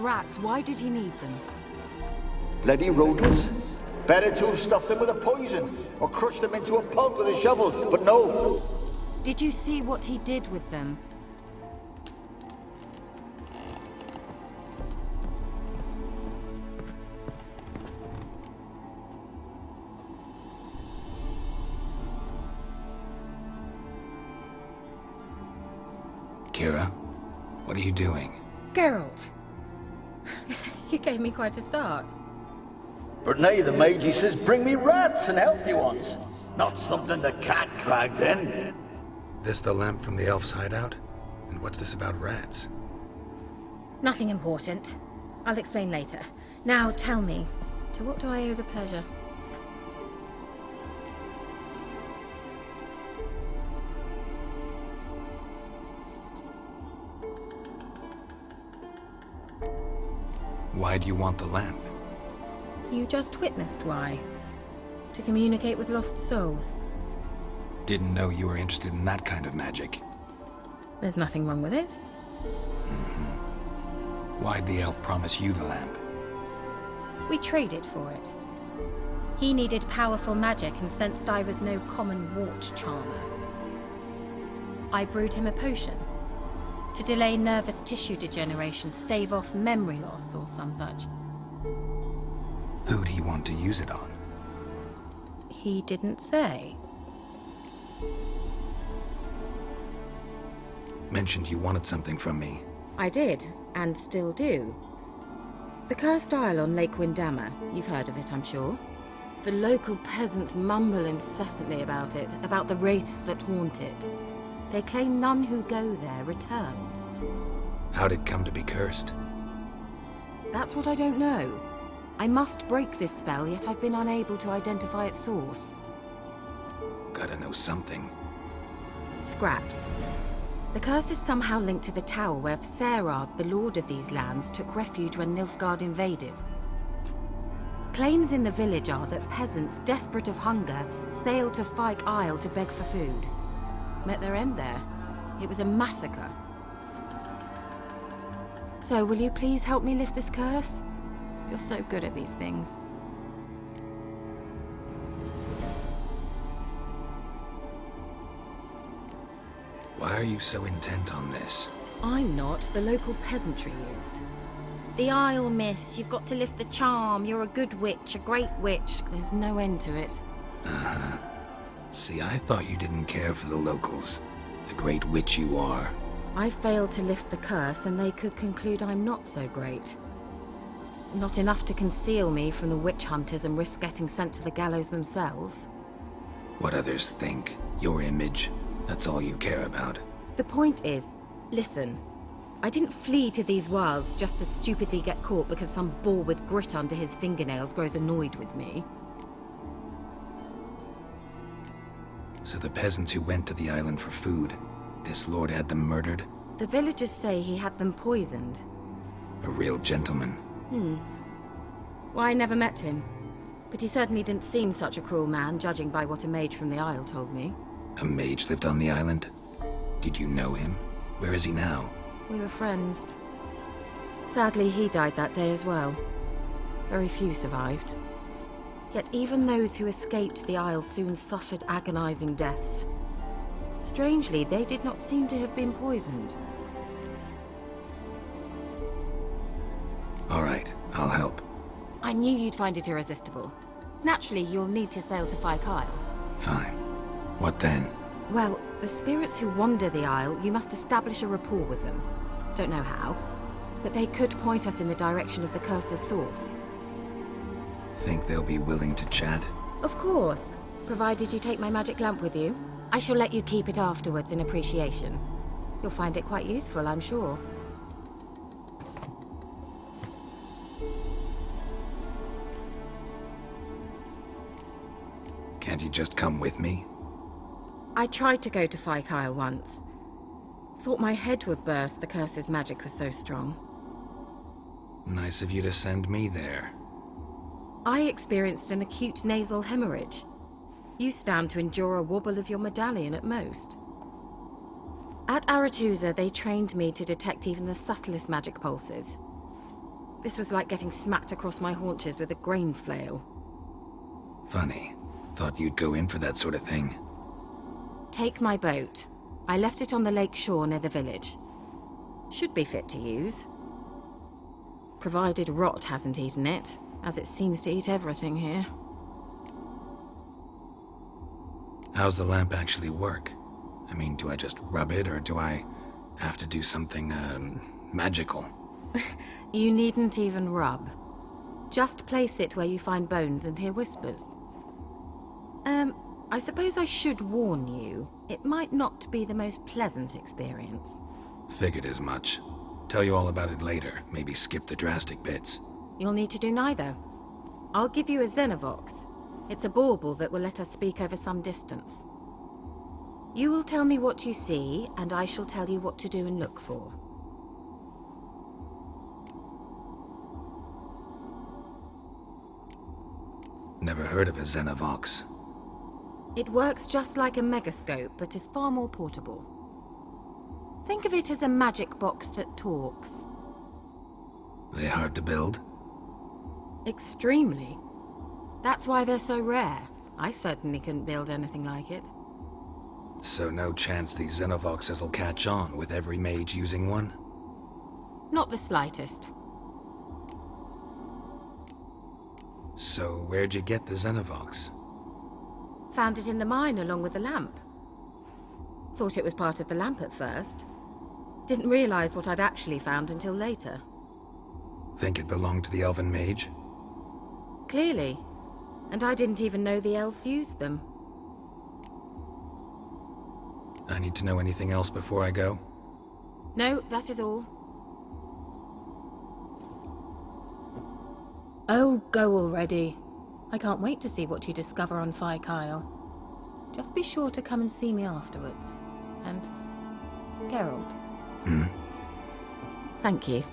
rats, why did he need them? Bloody rodents. Better to have stuffed them with a poison, or crushed them into a pulp with a shovel, but no. Did you see what he did with them? Keira, what are you doing? Geralt. You gave me quite a start. But now the mage he says bring me rats and healthy ones. Not something the cat dragged in. This the lamp from the elf's hideout? And what's this about rats? Nothing important. I'll explain later. Now tell me, to what do I owe the pleasure? Why do you want the lamp? You just witnessed why. To communicate with lost souls. Didn't know you were interested in that kind of magic. There's nothing wrong with it. Why'd the elf promise you the lamp? We traded for it. He needed powerful magic and sensed I was no common wart charmer. I brewed him a potion. To delay nervous tissue degeneration, stave off memory loss or some such. Who'd he want to use it on? He didn't say. Mentioned you wanted something from me. I did, and still do. The cursed isle on Lake Windammer. You've heard of it, I'm sure. The local peasants mumble incessantly about it, about the wraiths that haunt it. They claim none who go there return. How'd it come to be cursed? That's what I don't know. I must break this spell, yet I've been unable to identify its source. Gotta know something. Scraps. The curse is somehow linked to the tower where Serard, the lord of these lands, took refuge when Nilfgaard invaded. Claims in the village are that peasants, desperate of hunger, sailed to Fyke Isle to beg for food. Met their end there. It was a massacre. So, will you please help me lift this curse? You're so good at these things. Why are you so intent on this? I'm not. The local peasantry is. The Isle, miss. You've got to lift the charm. You're a good witch, a great witch. There's no end to it. Uh-huh. See, I thought you didn't care for the locals. The great witch you are. I failed to lift the curse, and they could conclude I'm not so great. Not enough to conceal me from the witch hunters and risk getting sent to the gallows themselves. What others think. Your image. That's all you care about. The point is, listen. I didn't flee to these wilds just to stupidly get caught because some boar with grit under his fingernails grows annoyed with me. So the peasants who went to the island for food, this lord had them murdered? The villagers say he had them poisoned. A real gentleman. Well, I never met him. But he certainly didn't seem such a cruel man, judging by what a mage from the Isle told me. A mage lived on the island? Did you know him? Where is he now? We were friends. Sadly, he died that day as well. Very few survived. Yet even those who escaped the Isle soon suffered agonizing deaths. Strangely, they did not seem to have been poisoned. All right, I'll help. I knew you'd find it irresistible. Naturally, you'll need to sail to Fyke Isle. Fine. What then? Well, the spirits who wander the Isle, you must establish a rapport with them. Don't know how, but they could point us in the direction of the curse's source. Think they'll be willing to chat? Of course, provided you take my magic lamp with you. I shall let you keep it afterwards in appreciation. You'll find it quite useful, I'm sure. Can't you just come with me? I tried to go to Fyke Isle once. Thought my head would burst, the curse's magic was so strong. Nice of you to send me there. I experienced an acute nasal hemorrhage. You stand to endure a wobble of your medallion at most. At Aretusa, they trained me to detect even the subtlest magic pulses. This was like getting smacked across my haunches with a grain flail. Funny. Thought you'd go in for that sort of thing. Take my boat. I left it on the lake shore near the village. Should be fit to use. Provided rot hasn't eaten it, as it seems to eat everything here. How's the lamp actually work? I mean, do I just rub it, or do I have to do something, magical? You needn't even rub. Just place it where you find bones and hear whispers. I suppose I should warn you. It might not be the most pleasant experience. Figured as much. Tell you all about it later. Maybe skip the drastic bits. You'll need to do neither. I'll give you a Xenovox. It's a bauble that will let us speak over some distance. You will tell me what you see, and I shall tell you what to do and look for. Never heard of a Xenovox. It works just like a megascope, but is far more portable. Think of it as a magic box that talks. They hard to build? Extremely. That's why they're so rare. I certainly couldn't build anything like it. So no chance these Xenovoxes will catch on with every mage using one? Not the slightest. So where'd you get the Xenovox? Found it in the mine along with the lamp. Thought it was part of the lamp at first. Didn't realize what I'd actually found until later. Think it belonged to the elven mage? Clearly. And I didn't even know the elves used them. I need to know anything else before I go? No, that is all. Oh, go already. I can't wait to see what you discover on Phi Kyle. Just be sure to come and see me afterwards. And Geralt. Thank you.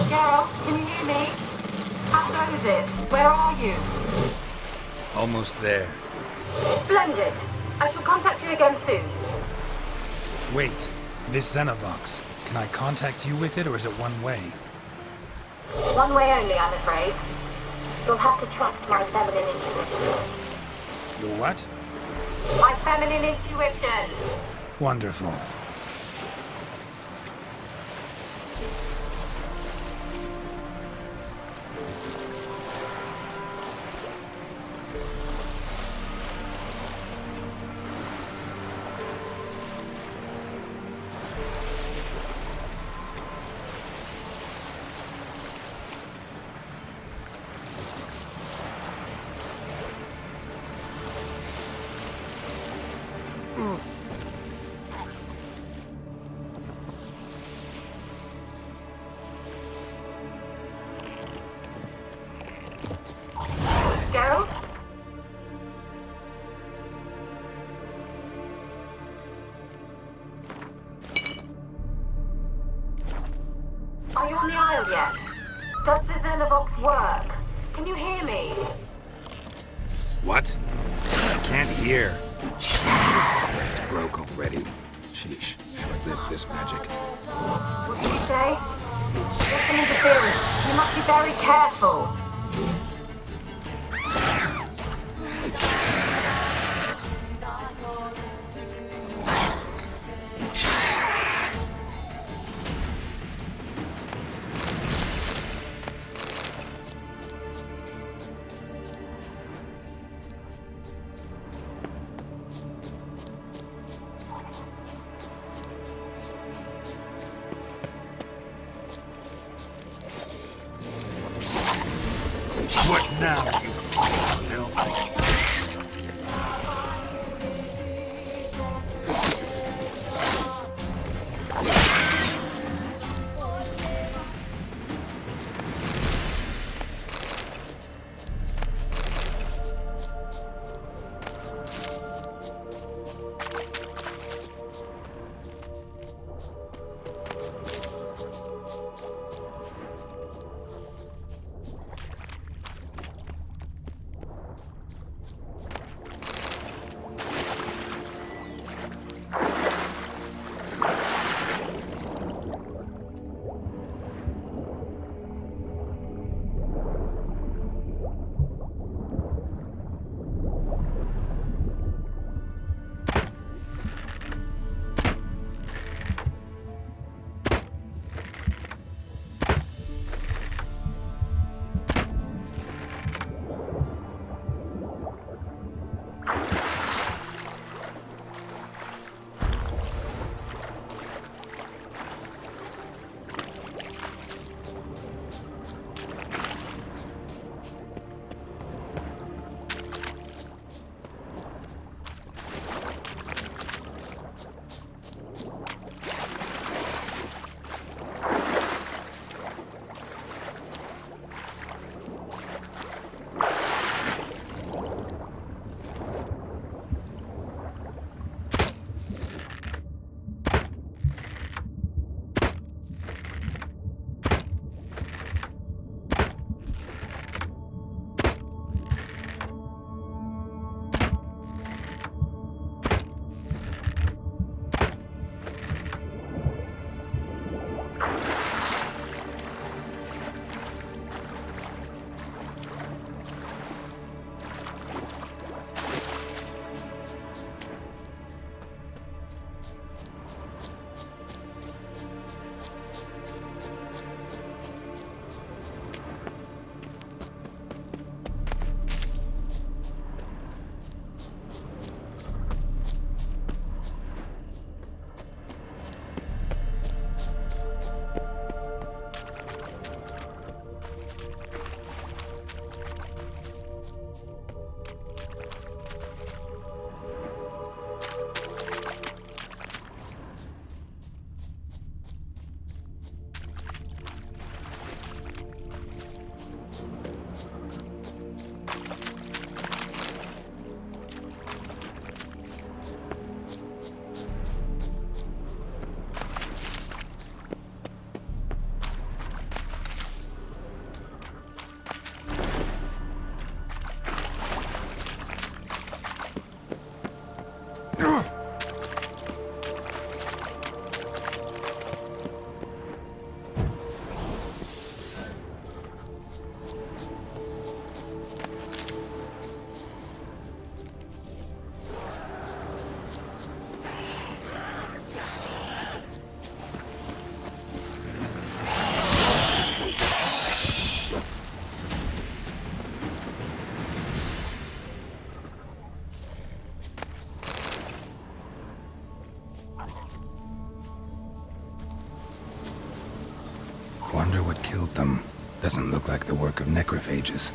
Geralt, can you hear me? How long is it? Where are you? Almost there. Splendid. I shall contact you again soon. Wait, this Xenovox. Can I contact you with it, or is it one way? One way only, I'm afraid. You'll have to trust my feminine intuition. Your what? My feminine intuition! Wonderful. Geralt? Are you on the Isle yet? Does the Xenovox work? Can you hear me? What? I can't hear. Broke already. Sheesh. Short-lived this magic. What did you say? There's some interference. You must be very careful. What now, you filth? Wonder what killed them. Doesn't look like the work of necrophages.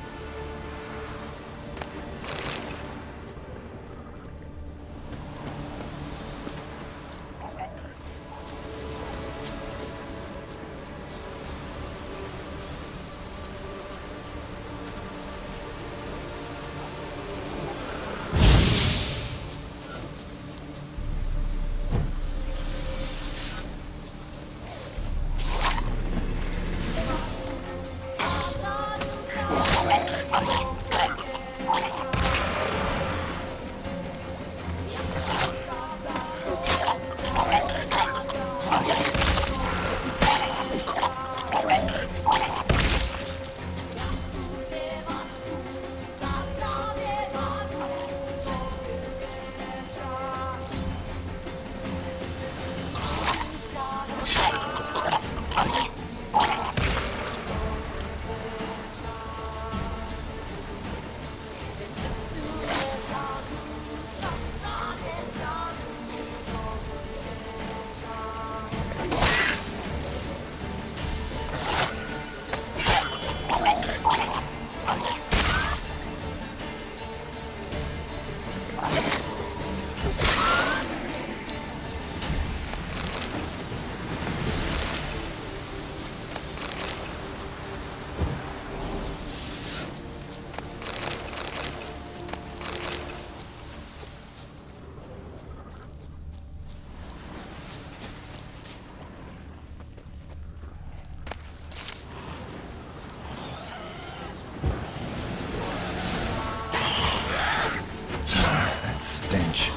Stench.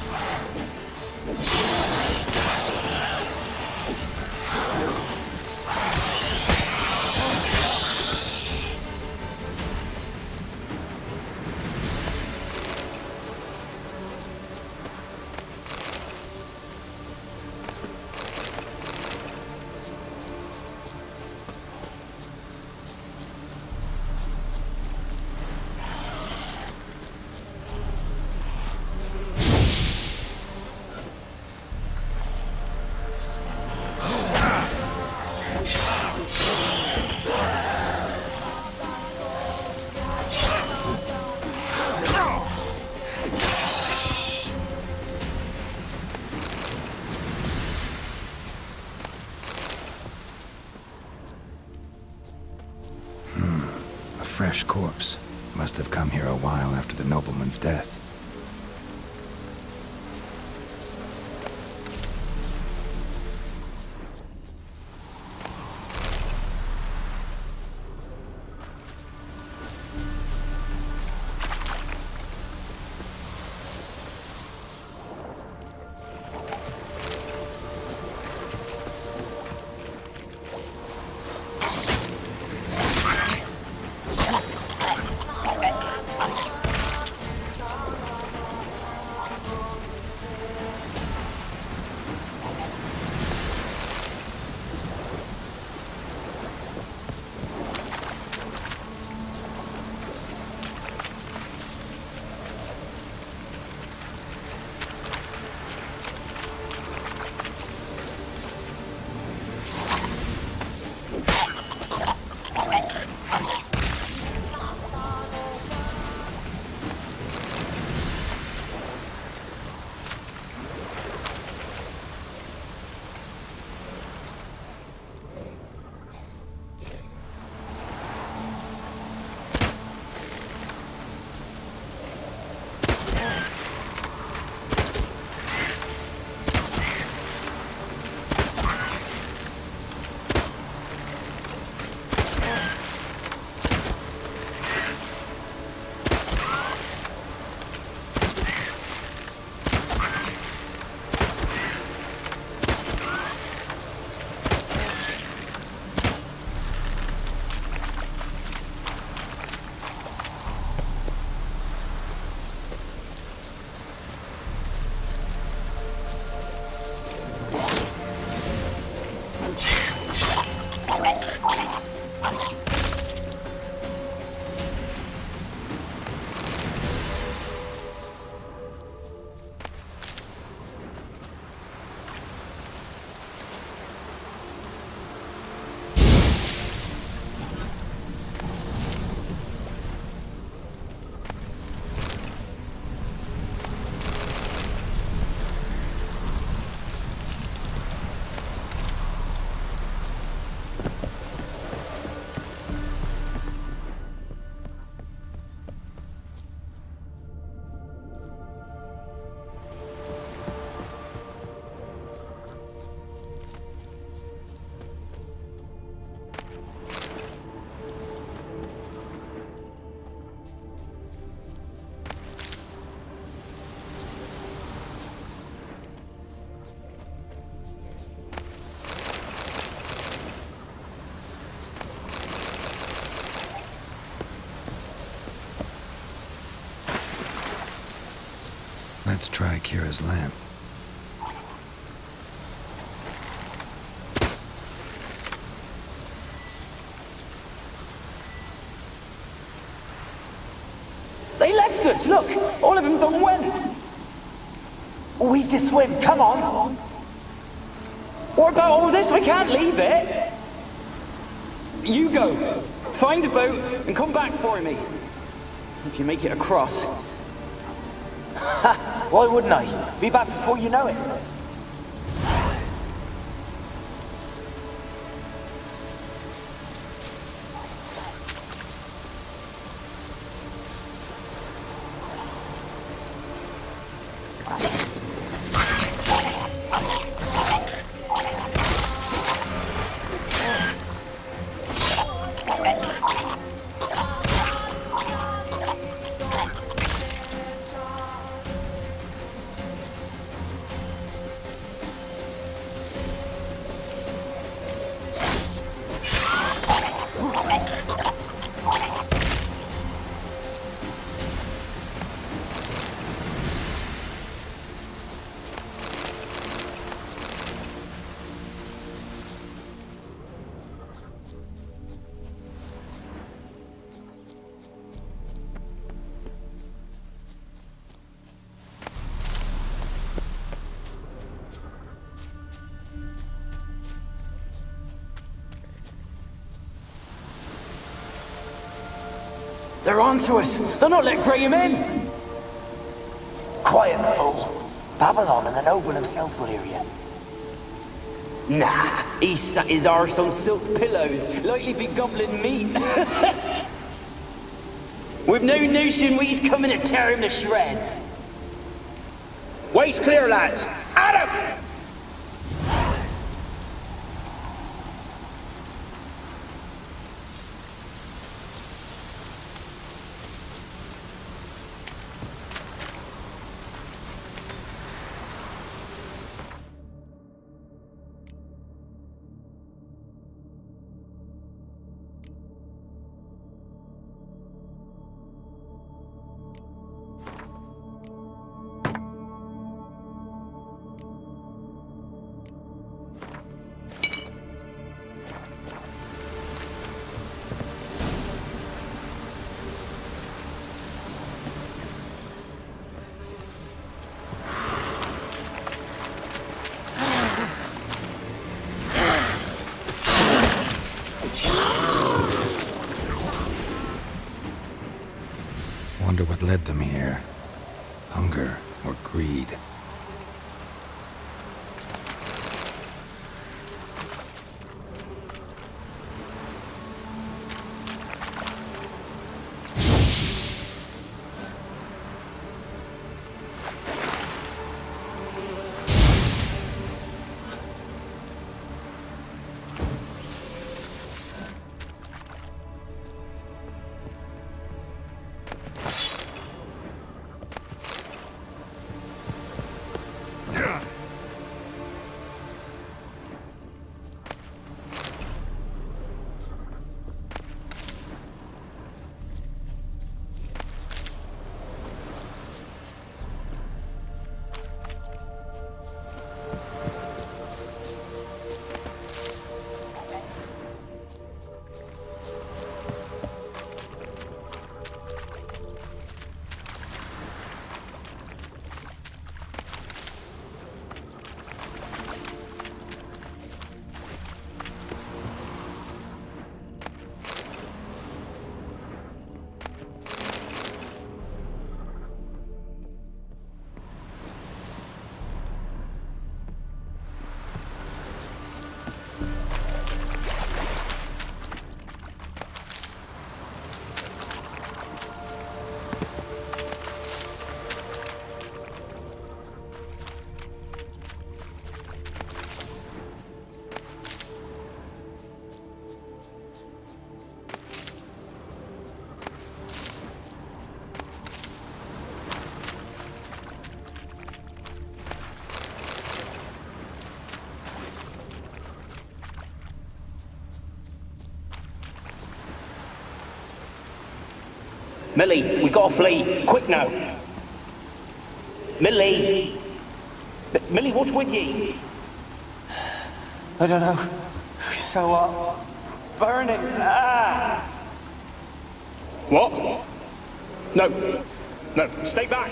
Fresh corpse. Must have come here a while after the nobleman's death. Let's try Keira's lamp. They left us, look! All of them done went! We've to swim, come on! What about all this? I can't leave it! You go, find a boat and come back for me. If you make it across. Ha! Why wouldn't I? Be back before you know it. They're on to us. They'll not let Graham in. Quiet, fool. Babylon and the noble himself will hear you. Nah, he sat his arse on silk pillows, likely be gobbling meat. We've no notion he's coming to tear him to shreds. Waist clear, lads. Adam! Wonder what led them here. Hunger or greed. Millie, we gotta flee. Quick now. Millie! Millie, what's with ye? I don't know. So what? Burning. Ah! What? No. No, stay back!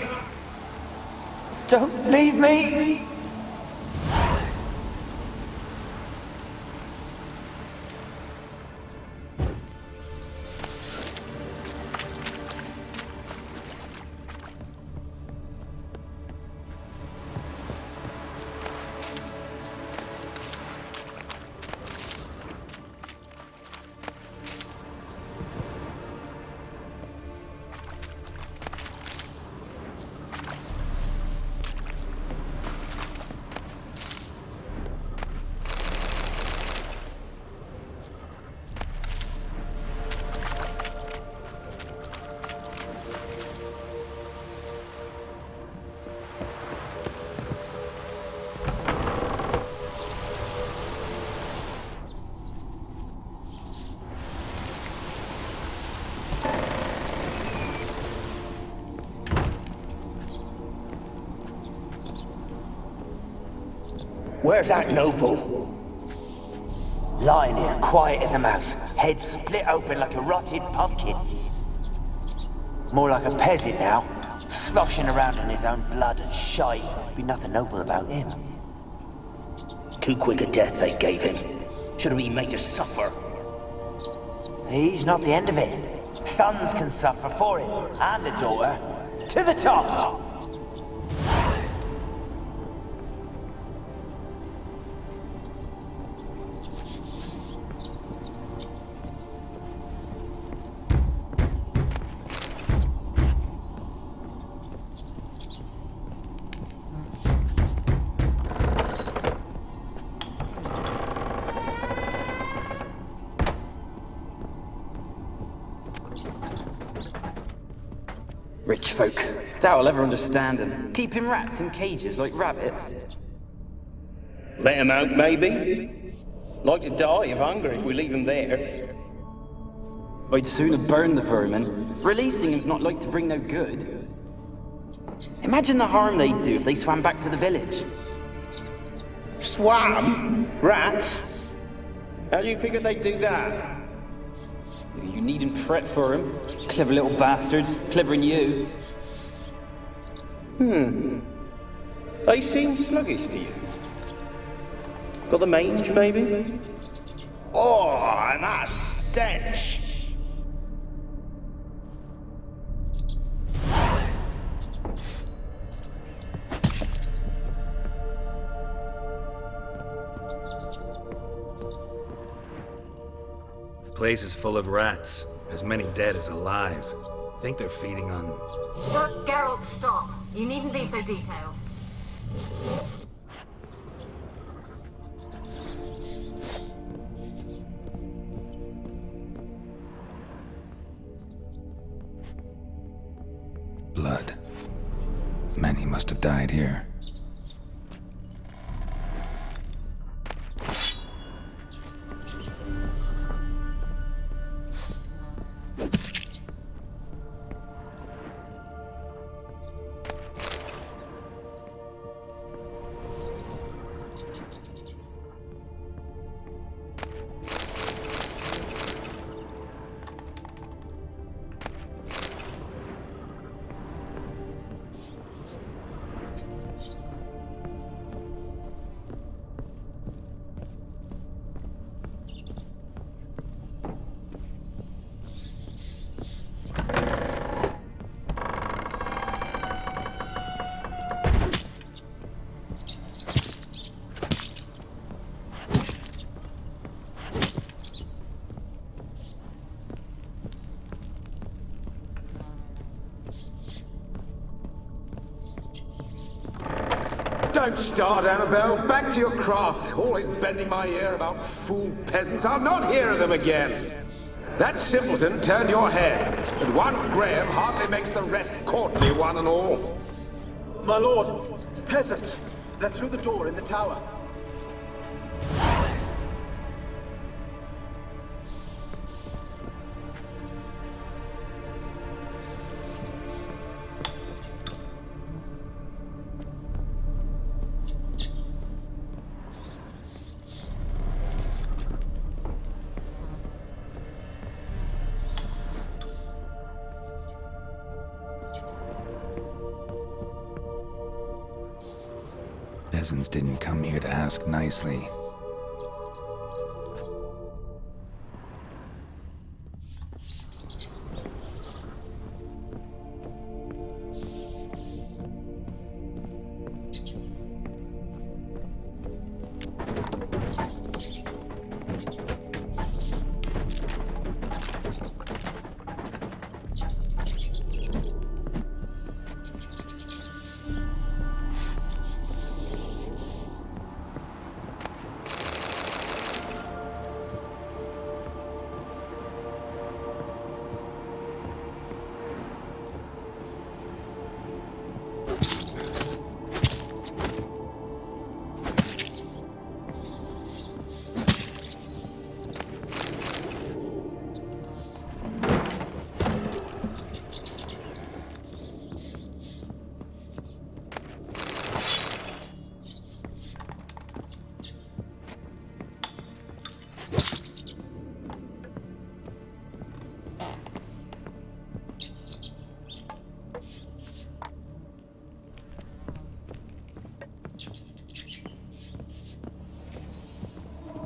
Don't leave me! Where's that noble? Lying here, quiet as a mouse, head split open like a rotted pumpkin. More like a peasant now, sloshing around in his own blood and shite. Be nothing noble about him. Too quick a death they gave him. Should have been made to suffer. He's not the end of it. Sons can suffer for it, and a daughter. To the top! Rich folk. Doubt I'll ever understand them. Keeping rats in cages like rabbits. Let him out, maybe? Like to die of hunger if we leave him there. I'd sooner burn the vermin. Releasing him's not like to bring no good. Imagine the harm they'd do if they swam back to the village. Swam? Rats? How do you figure they'd do that? You needn't fret for him. Clever little bastards. Clever than you. They seem sluggish to you. Got the mange, maybe? Oh, and that stench! Place is full of rats. As many dead as alive. Think they're feeding on... Look, Geralt, stop. You needn't be so detailed. Blood. Many must have died here. Don't start, Anabelle. Back to your craft. Always bending my ear about fool peasants. I'll not hear of them again. That simpleton turned your head, and one Graham hardly makes the rest courtly, one and all. My lord, peasants. They're through the door in the tower. peasants didn't come here to ask nicely.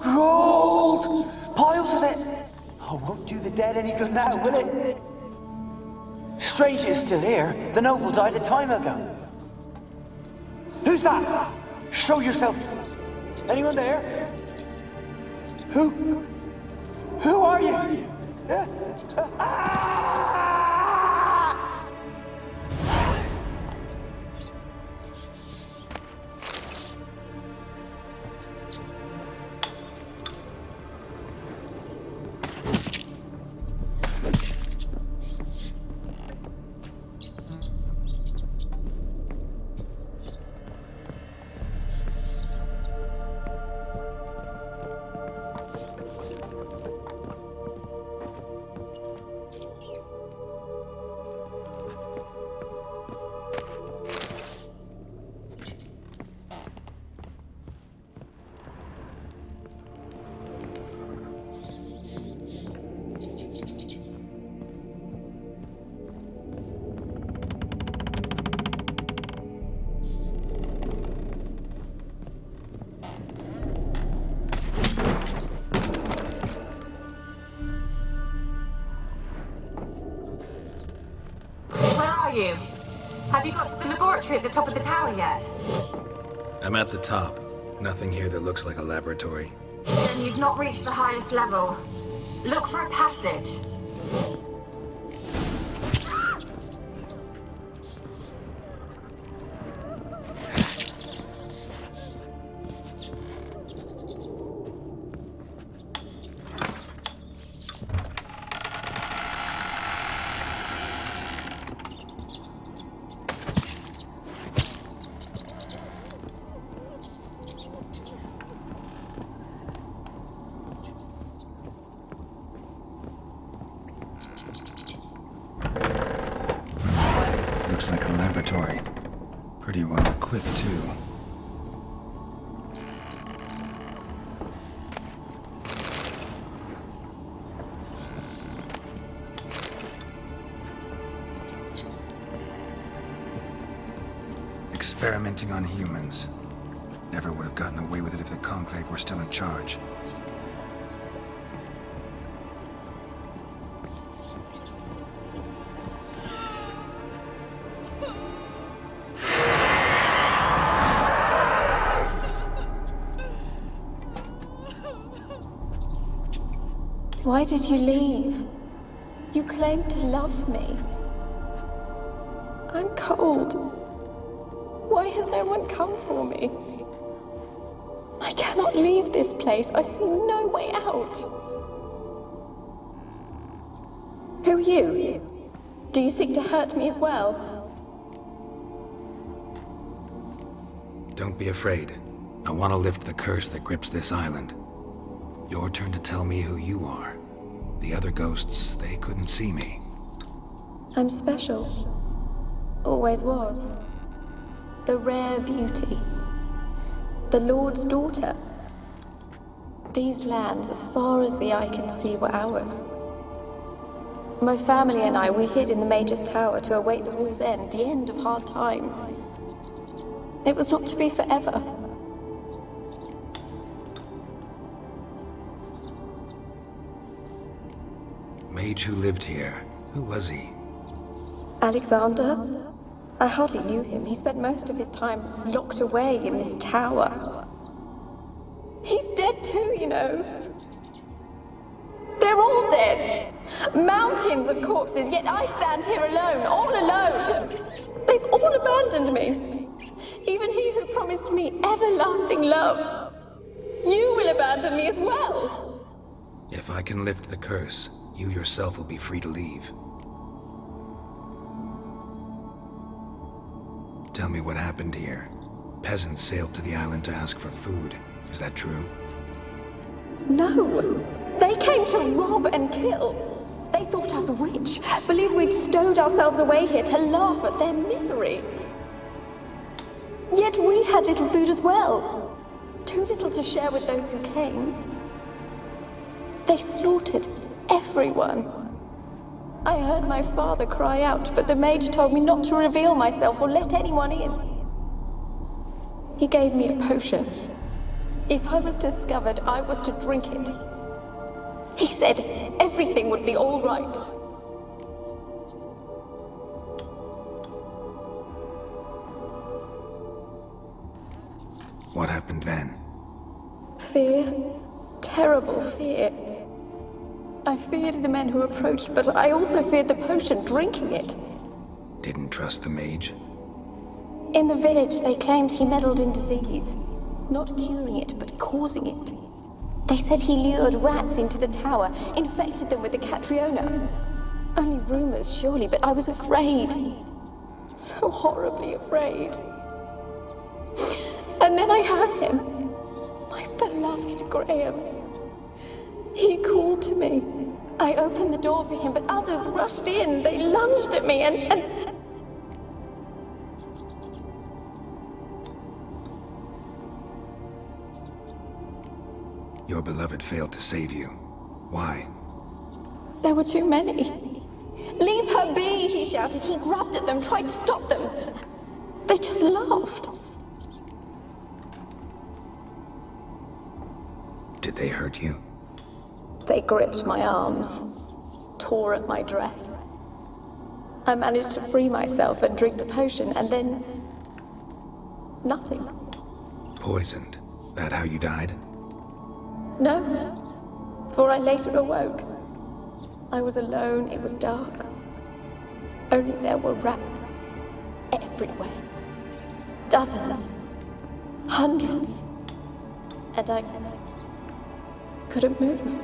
Gold! Piles of it! Oh, won't do the dead any good now, will it? Strange it's still here. The noble died a time ago. Who's that? Show yourself. Anyone there? Who are you? You? Have you got to the laboratory at the top of the tower yet? I'm at the top. Nothing here that looks like a laboratory. Then you've not reached the highest level. Look for a passage. Looks like a laboratory. Pretty well equipped, too. Experimenting on humans. Never would have gotten away with it if the Conclave were still in charge. Why did you leave? You claimed to love me. I'm cold. Why has no one come for me? I cannot leave this place. I see no way out. Who are you? Do you seek to hurt me as well? Don't be afraid. I want to lift the curse that grips this island. Your turn to tell me who you are. The other ghosts, they couldn't see me. I'm special. Always was. The rare beauty. The Lord's daughter. These lands, as far as the eye can see, were ours. My family and I, we hid in the Major's Tower to await the war's end, the end of hard times. It was not to be forever. mage who lived here. Who was he? Alexander? I hardly knew him. He spent most of his time locked away in this tower. He's dead too, you know. They're all dead. Mountains of corpses, yet I stand here alone, all alone. They've all abandoned me. Even he who promised me everlasting love. You will abandon me as well. If I can lift the curse, you yourself will be free to leave. Tell me what happened here. Peasants sailed to the island to ask for food. Is that true? No. They came to rob and kill. They thought us rich, believed we'd stowed ourselves away here to laugh at their misery. Yet we had little food as well. Too little to share with those who came. They slaughtered everyone. I heard my father cry out, but the mage told me not to reveal myself or let anyone in. He gave me a potion. If I was discovered, I was to drink it. He said everything would be all right. What happened then? Fear. Terrible fear. I feared the men who approached, but I also feared the potion, drinking it. Didn't trust the mage? In the village, they claimed he meddled in disease. Not curing it, but causing it. They said he lured rats into the tower, infected them with the Catriona. Only rumors, surely, but I was afraid. So horribly afraid. And then I heard him. My beloved Graham. He called to me. I opened the door for him, but others rushed in. They lunged at me and... Your beloved failed to save you. Why? There were too many. Leave her be, he shouted. He grabbed at them, tried to stop them. They just laughed. Did they hurt you? They gripped my arms, tore at my dress. I managed to free myself and drink the potion, and then... nothing. Poisoned. That how you died? No, for I later awoke. I was alone, it was dark. Only there were rats everywhere. Dozens. Hundreds. And I couldn't move.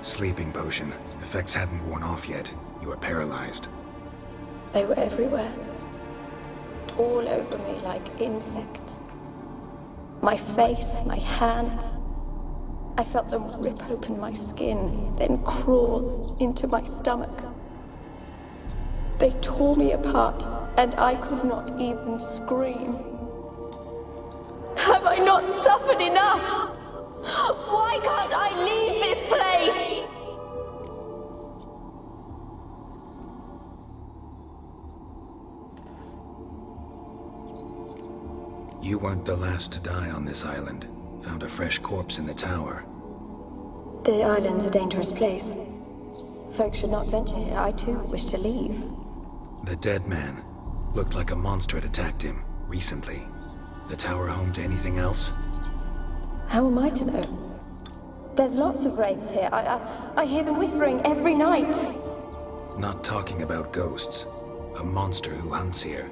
Sleeping potion. Effects hadn't worn off yet. You were paralyzed. They were everywhere. All over me like insects. My face, my hands. I felt them rip open my skin, then crawl into my stomach. They tore me apart, and I could not even scream. Have I not suffered enough? Why can't I leave this place? You weren't the last to die on this island. Found a fresh corpse in the tower. The island's a dangerous place. Folks should not venture here. I too wish to leave. The dead man. Looked like a monster had attacked him, recently. The tower home to anything else? How am I to know? There's lots of wraiths here. I hear them whispering every night. Not talking about ghosts. A monster who hunts here.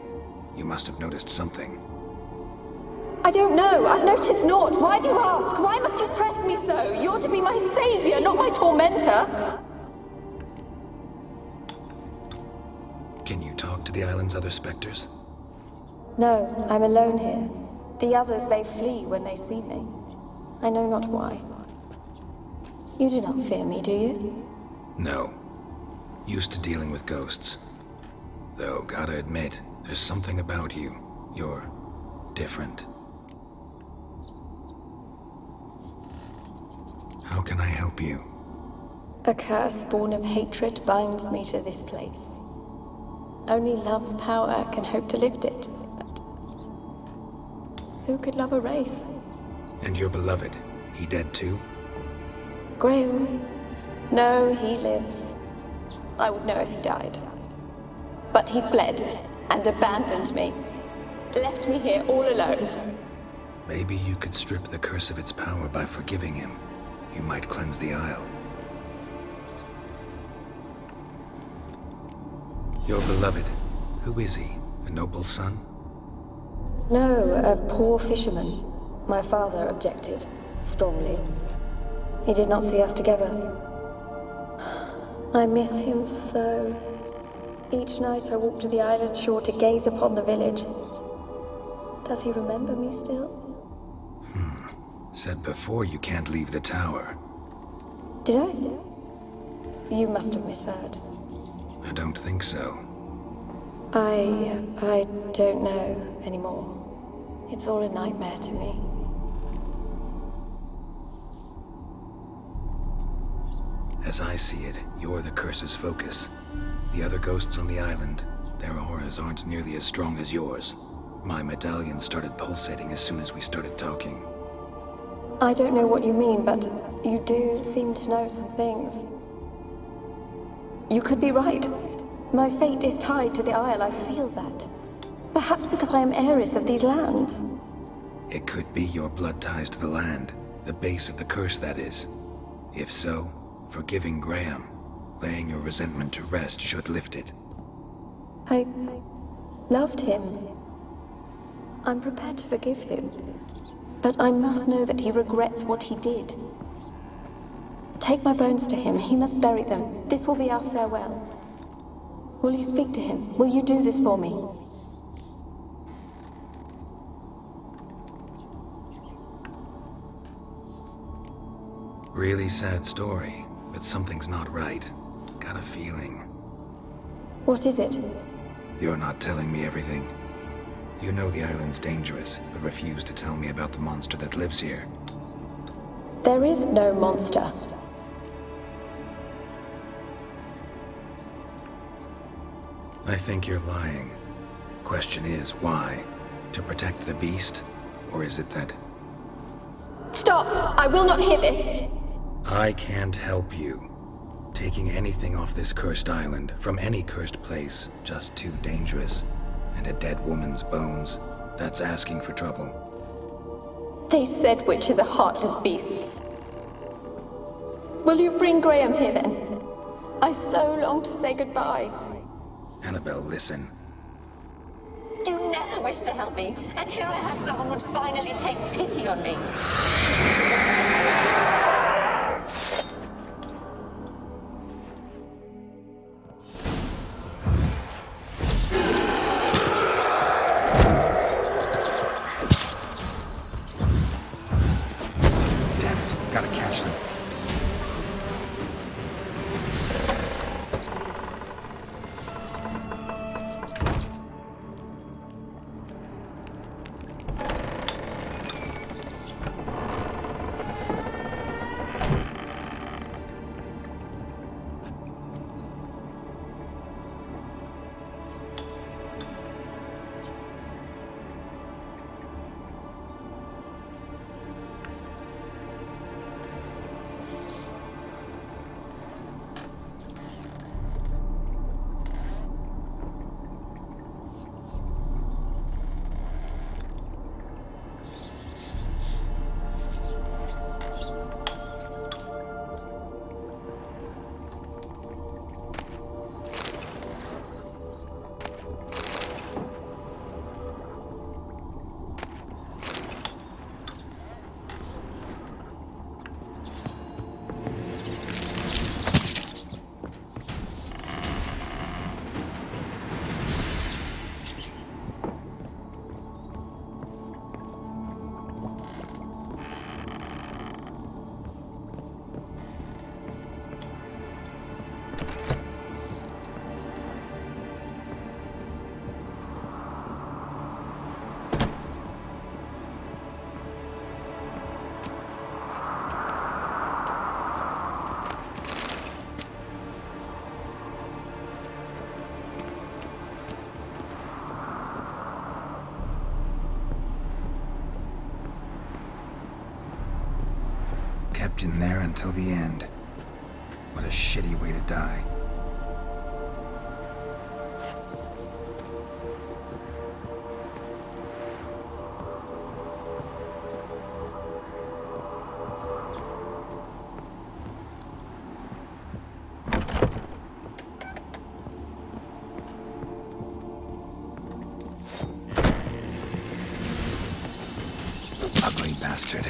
You must have noticed something. I don't know. I've noticed naught. Why do you ask? Why must you press me so? You're to be my savior, not my tormentor. Can you talk to the island's other specters? No, I'm alone here. The others, they flee when they see me. I know not why. You do not fear me, do you? No. Used to dealing with ghosts. Though, gotta admit, there's something about you. You're different. How can I help you? A curse born of hatred binds me to this place. Only love's power can hope to lift it. But who could love a wraith? And your beloved, he dead too? Graham? No, he lives. I would know if he died. But he fled and abandoned me. Left me here all alone. Maybe you could strip the curse of its power by forgiving him. You might cleanse the Isle. Your beloved, who is he? A noble son? No, a poor fisherman. My father objected, strongly. He did not see us together. I miss him so. Each night I walk to the island shore to gaze upon the village. Does he remember me still? Said before you can't leave the tower. Did I? You must have misheard. I don't think so. I don't know anymore. It's all a nightmare to me. As I see it, you're the curse's focus. The other ghosts on the island, their auras aren't nearly as strong as yours. My medallion started pulsating as soon as we started talking. I don't know what you mean, but you do seem to know some things. You could be right. My fate is tied to the Isle, I feel that. Perhaps because I am heiress of these lands. It could be your blood ties to the land, the base of the curse, that is. If so, forgiving Graham, laying your resentment to rest should lift it. I loved him. I'm prepared to forgive him. But I must know that he regrets what he did. Take my bones to him. He must bury them. This will be our farewell. Will you speak to him? Will you do this for me? Really sad story, but something's not right. Got a feeling. What is it? You're not telling me everything. You know the island's dangerous, but refuse to tell me about the monster that lives here. There is no monster. I think you're lying. Question is, why? To protect the beast? Or is it that... Stop! I will not hear this! I can't help you. Taking anything off this cursed island, from any cursed place, just too dangerous. And a dead woman's bones, that's asking for trouble. They said witches are heartless beasts. Will you bring Graham here then? I so long to say goodbye. Anabelle, listen. You never wished to help me, and here I have someone would finally take pity on me. Kept in there until the end. What a shitty way to die. Ugly bastard.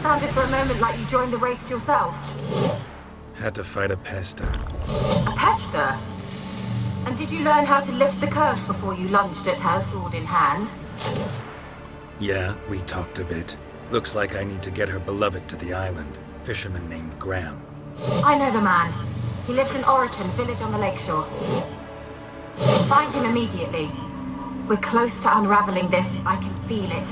Sounded for a moment like you joined the race yourself. Had to fight a pester. A pester? And did you learn how to lift the curse before you lunged at her, sword in hand? Yeah, we talked a bit. Looks like I need to get her beloved to the island. Fisherman named Graham. I know the man. He lives in Oriton, village on the lakeshore. Find him immediately. We're close to unraveling this. I can feel it.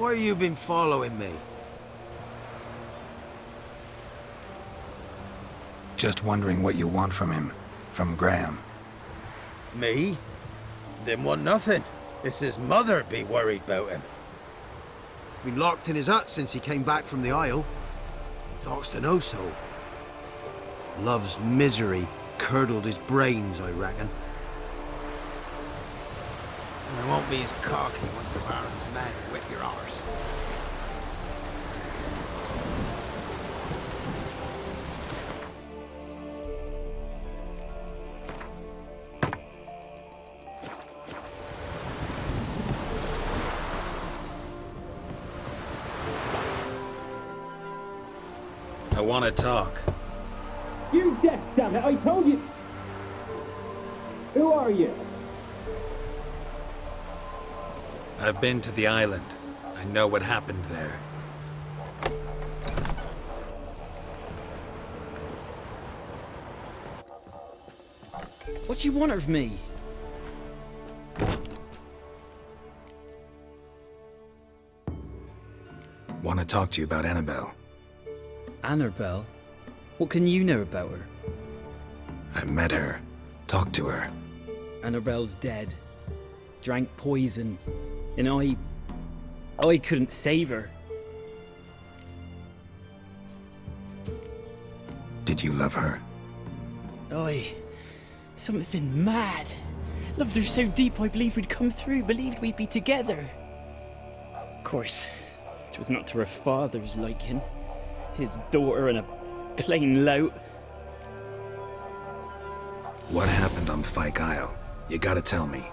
Why you been following me? Just wondering what you want from him. From Graham. Me? Didn't want nothing. It's his mother be worried about him. Been locked in his hut since he came back from the Isle. Talks to no soul. Love's misery curdled his brains, I reckon. And I won't be as cocky once the Baron's men whip your arse. I want to talk. You deaf, damn it! I told you. Who are you? I've been to the island. I know what happened there. What do you want of me? Want to talk to you about Anabelle. Anabelle? What can you know about her? I met her. Talked to her. Annabelle's dead. Drank poison. And I couldn't save her. Did you love her? Something mad. Loved her so deep I believed we'd come through, believed we'd be together. Of course, it was not to her father's liking. His daughter and a plain lout. What happened on Fyke Isle? You gotta tell me.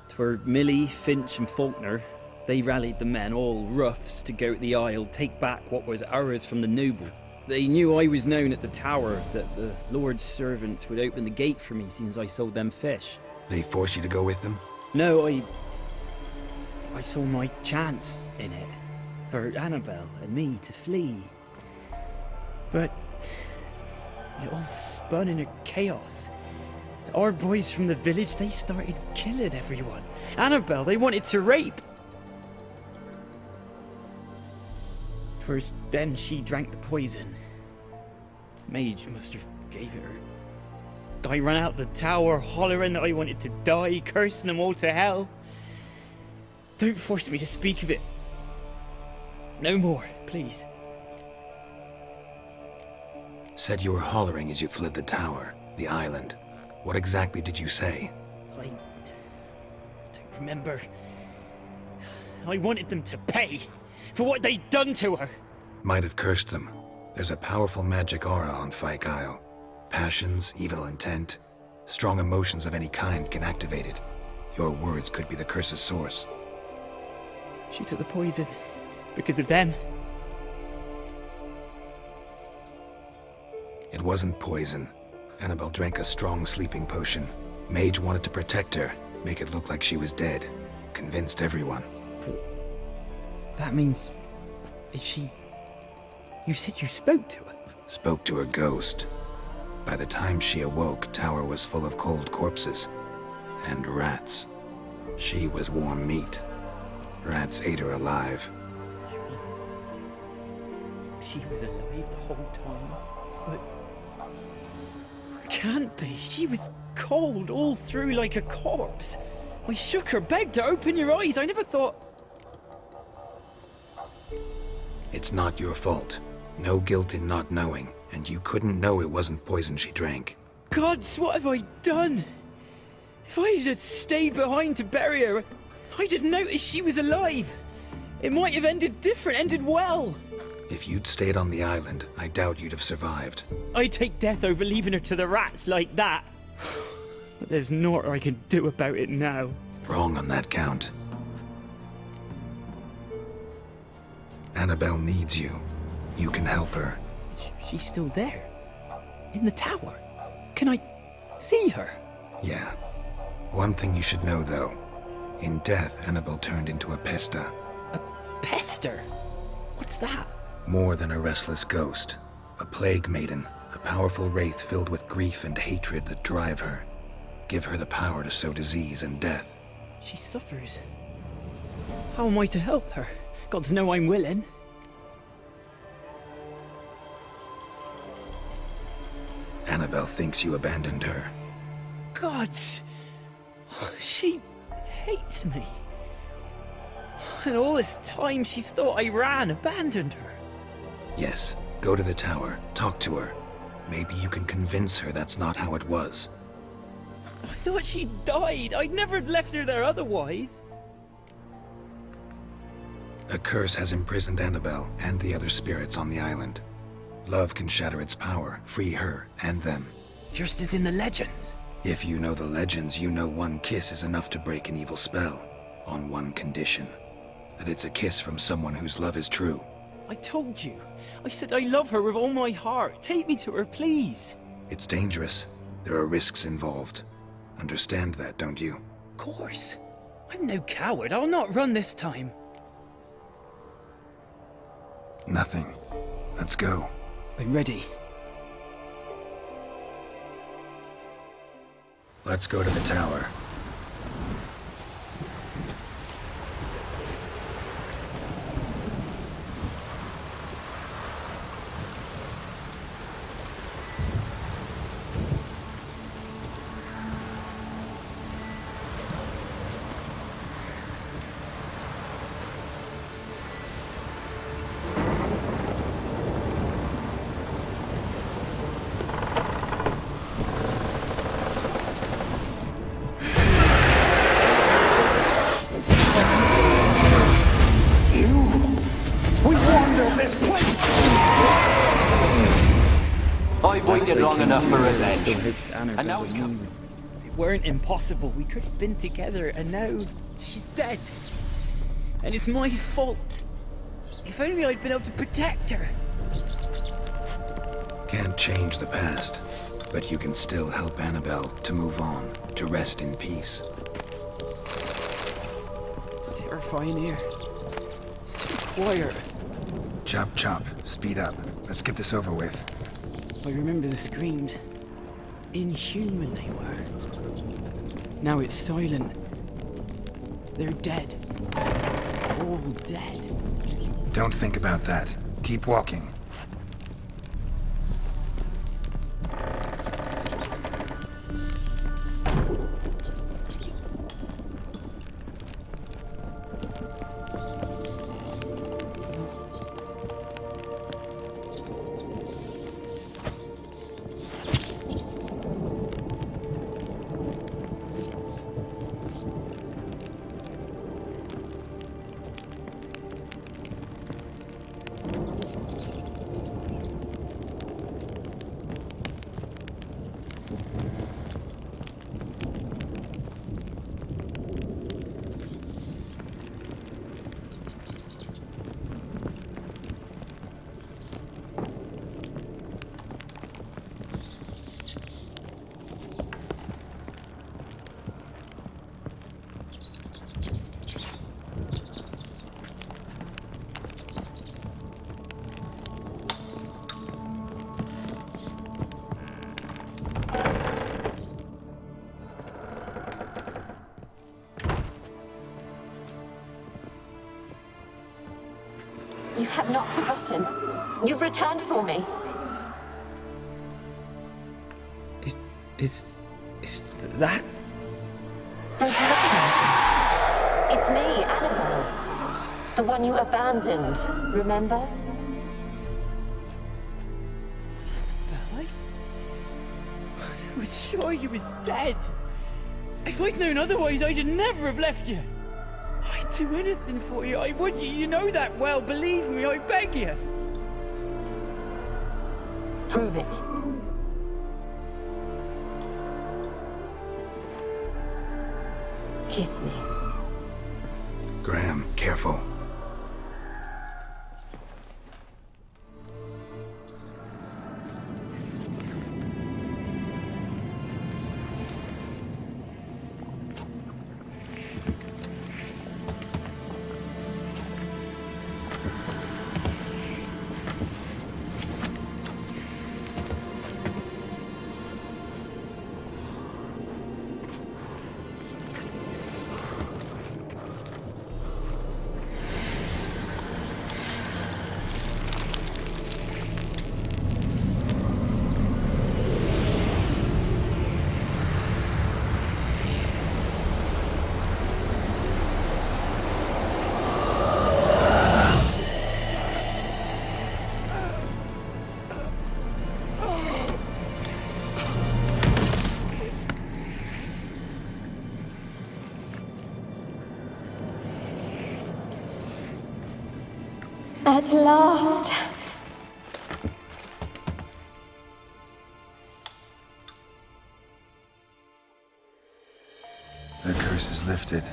'Twere Millie, Finch and Faulkner. They rallied the men, all roughs, to go to the Isle, take back what was ours from the noble. They knew I was known at the tower, that the Lord's servants would open the gate for me since I sold them fish. They forced you to go with them? No, I saw my chance in it. For Anabelle and me to flee. But it all spun in a chaos. Our boys from the village, they started killing everyone. Anabelle, they wanted to rape. First, then she drank the poison. Mage must have gave it her. I ran out the tower hollering that I wanted to die, cursing them all to hell. Don't force me to speak of it. No more, please. Said you were hollering as you fled the tower, the island. What exactly did you say? I don't remember. I wanted them to pay for what they'd done to her. Might have cursed them. There's a powerful magic aura on Fyke Isle. Passions, evil intent, strong emotions of any kind can activate it. Your words could be the curse's source. She took the poison. Because of them. It wasn't poison. Anabelle drank a strong sleeping potion. Mage wanted to protect her, make it look like she was dead. Convinced everyone. That means... Is she... You said you spoke to her? Spoke to her ghost. By the time she awoke, tower was full of cold corpses. And rats. She was warm meat. Rats ate her alive. She was alive the whole time, but... Can't be. She was cold all through like a corpse. I shook her, begged her, open your eyes. I never thought... It's not your fault. No guilt in not knowing, and you couldn't know it wasn't poison she drank. Gods, what have I done? If I had stayed behind to bury her, I didn't notice she was alive. It might have ended different, ended well. If you'd stayed on the island, I doubt you'd have survived. I'd take death over leaving her to the rats like that. But there's naught I can do about it now. Wrong on that count. Anabelle needs you. You can help her. She's still there. In the tower. Can I see her? Yeah. One thing you should know, though. In death, Anabelle turned into a pesta. A pester? What's that? More than a restless ghost. A plague maiden. A powerful wraith filled with grief and hatred that drive her. Give her the power to sow disease and death. She suffers. How am I to help her? Gods know I'm willing. Anabelle thinks you abandoned her. Gods! She hates me. And all this time she's thought I abandoned her. Yes, go to the tower, talk to her. Maybe you can convince her that's not how it was. I thought she died. I'd never left her there otherwise. A curse has imprisoned Anabelle and the other spirits on the island. Love can shatter its power, free her and them. Just as in the legends. If you know the legends, you know one kiss is enough to break an evil spell. On one condition. That it's a kiss from someone whose love is true. I told you. I said I love her with all my heart. Take me to her, please. It's dangerous. There are risks involved. Understand that, don't you? Of course. I'm no coward. I'll not run this time. Nothing. Let's go. I'm ready. Let's go to the tower. I've waited long enough for revenge. And now it's come. It weren't impossible. We could have been together, and now she's dead. And it's my fault. If only I'd been able to protect her. Can't change the past, but you can still help Anabelle to move on, to rest in peace. It's terrifying here. It's too quiet. Chop, chop. Speed up. Let's get this over with. I remember the screams. Inhuman they were. Now it's silent. They're dead. All dead. Don't think about that. Keep walking. You have not forgotten. You've returned for me. Is that? Don't you recognize me? It's me, Anabelle. The one you abandoned, remember? Anabelle? I was sure you was dead. If I'd known otherwise, I'd never have left you. I'd do anything for you, I would. You know that well. Believe me, I beg you. Prove it. Kiss me. Graham, careful. At last. The curse is lifted,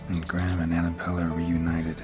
and Graham and Anabelle are reunited.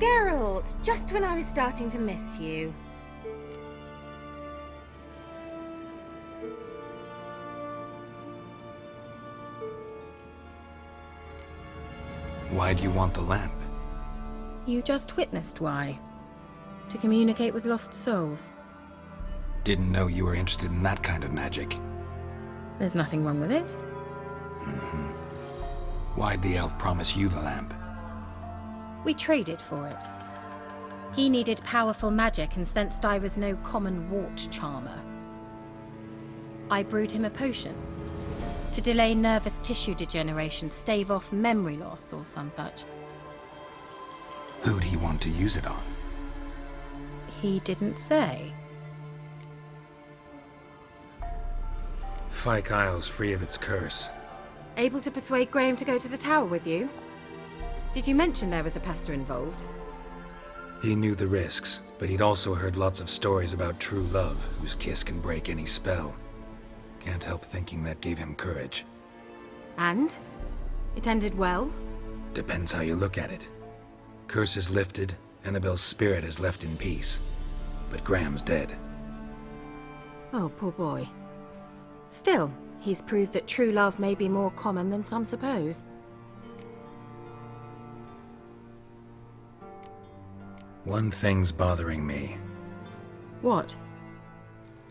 Geralt, just when I was starting to miss you. Why do you want the lamp? You just witnessed why. To communicate with lost souls. Didn't know you were interested in that kind of magic. There's nothing wrong with it. Why'd the elf promise you the lamp? We traded for it. He needed powerful magic and sensed I was no common wart charmer. I brewed him a potion. To delay nervous tissue degeneration, stave off memory loss or some such. Who'd he want to use it on? He didn't say. Fyke Isle's free of its curse. Able to persuade Graham to go to the tower with you? Did you mention there was a pester involved? He knew the risks, but he'd also heard lots of stories about true love, whose kiss can break any spell. Can't help thinking that gave him courage. And? It ended well? Depends how you look at it. Curse is lifted, Annabelle's spirit is left in peace. But Graham's dead. Oh, poor boy. Still, he's proved that true love may be more common than some suppose. One thing's bothering me. What?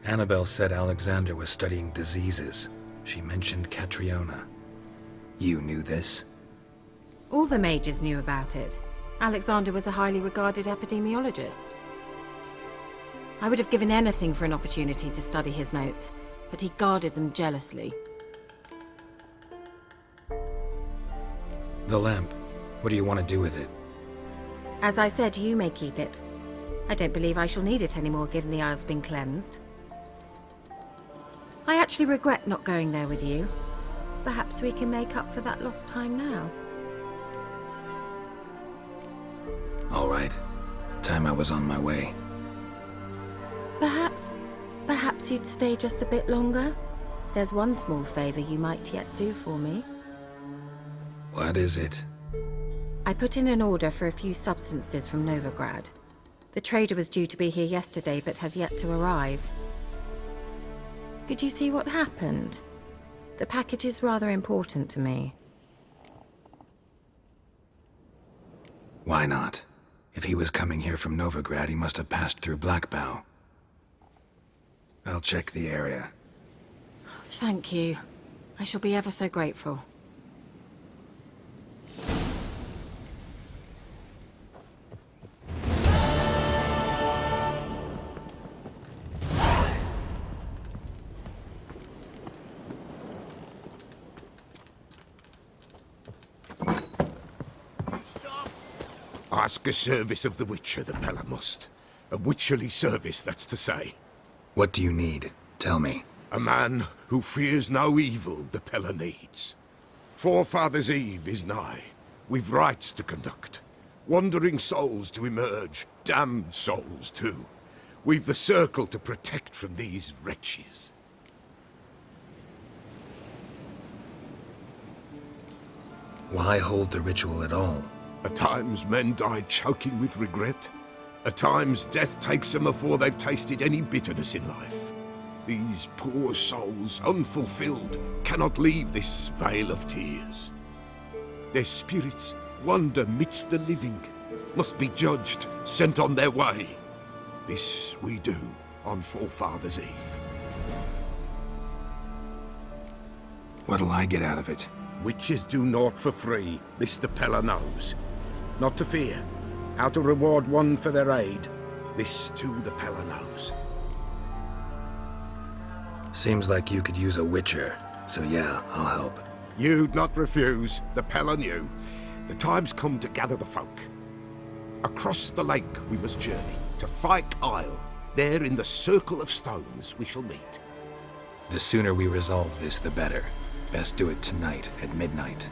Anabelle said Alexander was studying diseases. She mentioned Catriona. You knew this? All the mages knew about it. Alexander was a highly regarded epidemiologist. I would have given anything for an opportunity to study his notes, but he guarded them jealously. The lamp. What do you want to do with it? As I said, you may keep it. I don't believe I shall need it anymore, given the Isle's been cleansed. I actually regret not going there with you. Perhaps we can make up for that lost time now. All right. Time I was on my way. Perhaps you'd stay just a bit longer? There's one small favor you might yet do for me. What is it? I I put in an order for a few substances from Novigrad. The trader was due to be here yesterday, but has yet to arrive. Could you see what happened? The package is rather important to me. Why not? If he was coming here from Novigrad, he must have passed through Blackbow. I'll check the area. Thank you. I shall be ever so grateful. Ask a service of the Witcher, the Pella must. A witcherly service, that's to say. What do you need? Tell me. A man who fears no evil the Pella needs. Forefathers' Eve is nigh. We've rites to conduct. Wandering souls to emerge. Damned souls, too. We've the circle to protect from these wretches. Why hold the ritual at all? At times men die choking with regret. At times death takes them before they've tasted any bitterness in life. These poor souls, unfulfilled, cannot leave this vale of tears. Their spirits wander midst the living, must be judged, sent on their way. This we do on Forefathers' Eve. What'll I get out of it? Witches do naught for free, this the Pella knows. Not to fear. How to reward one for their aid, this too the Pella knows. Seems like you could use a witcher, so yeah, I'll help. You'd not refuse, the Pella knew. The time's come to gather the folk. Across the lake we must journey, to Fyke Isle. There in the circle of stones we shall meet. The sooner we resolve this, the better. Best do it tonight at midnight.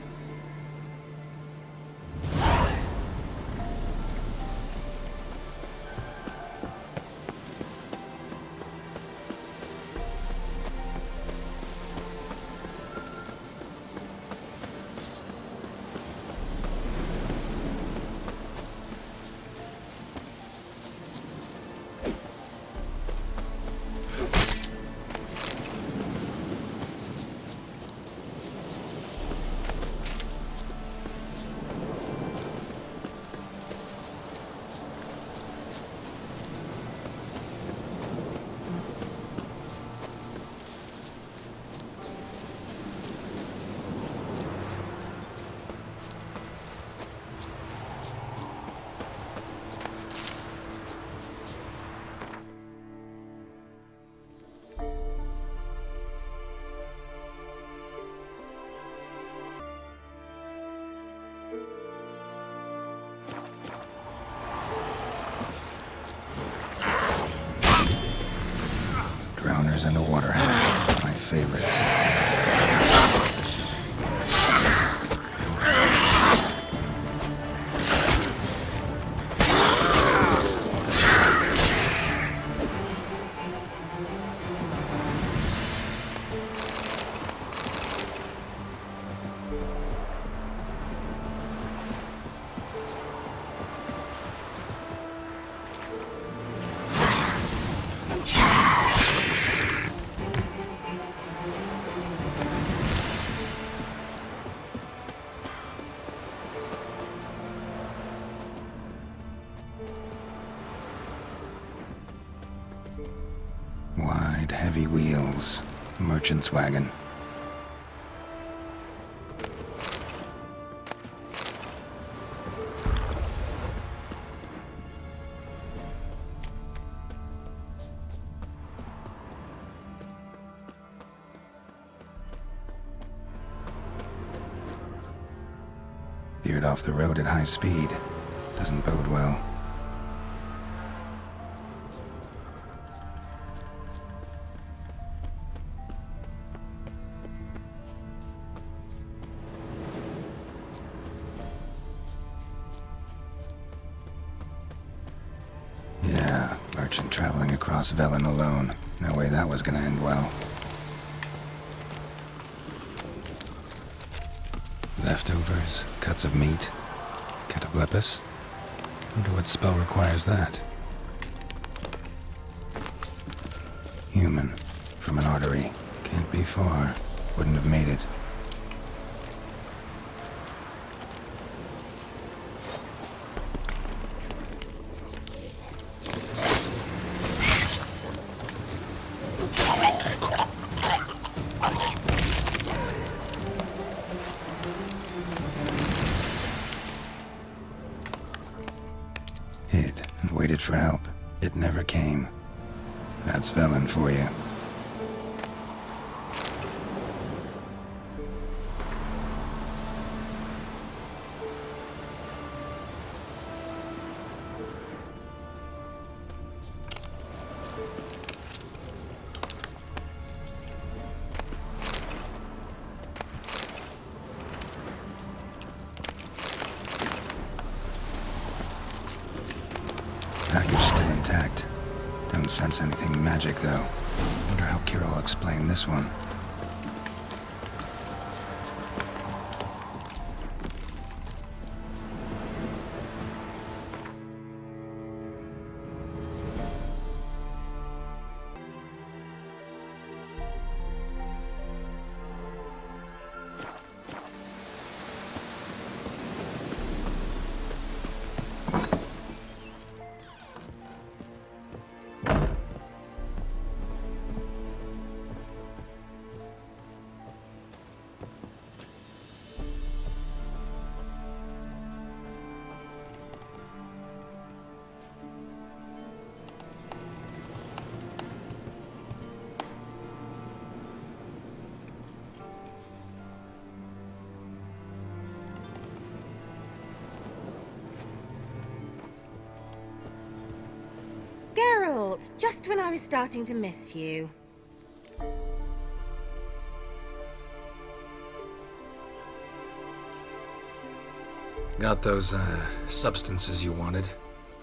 Drowners and a water hat, my favorites. Wide, heavy wheels. Merchant's wagon. Veered off the road at high speed. Doesn't bode well. Yeah, merchant traveling across Velen alone. No way that was gonna end well. Leftovers, cuts of meat. Catoblepis? Wonder what spell requires that. Human. From an artery. Can't be far. Wouldn't have made it. Hid and waited for help. It never came. That's Velen for you. Package still intact. Don't sense anything magic, though. Wonder how Keira will explain this one. Geralt, just when I was starting to miss you. Got those, substances you wanted?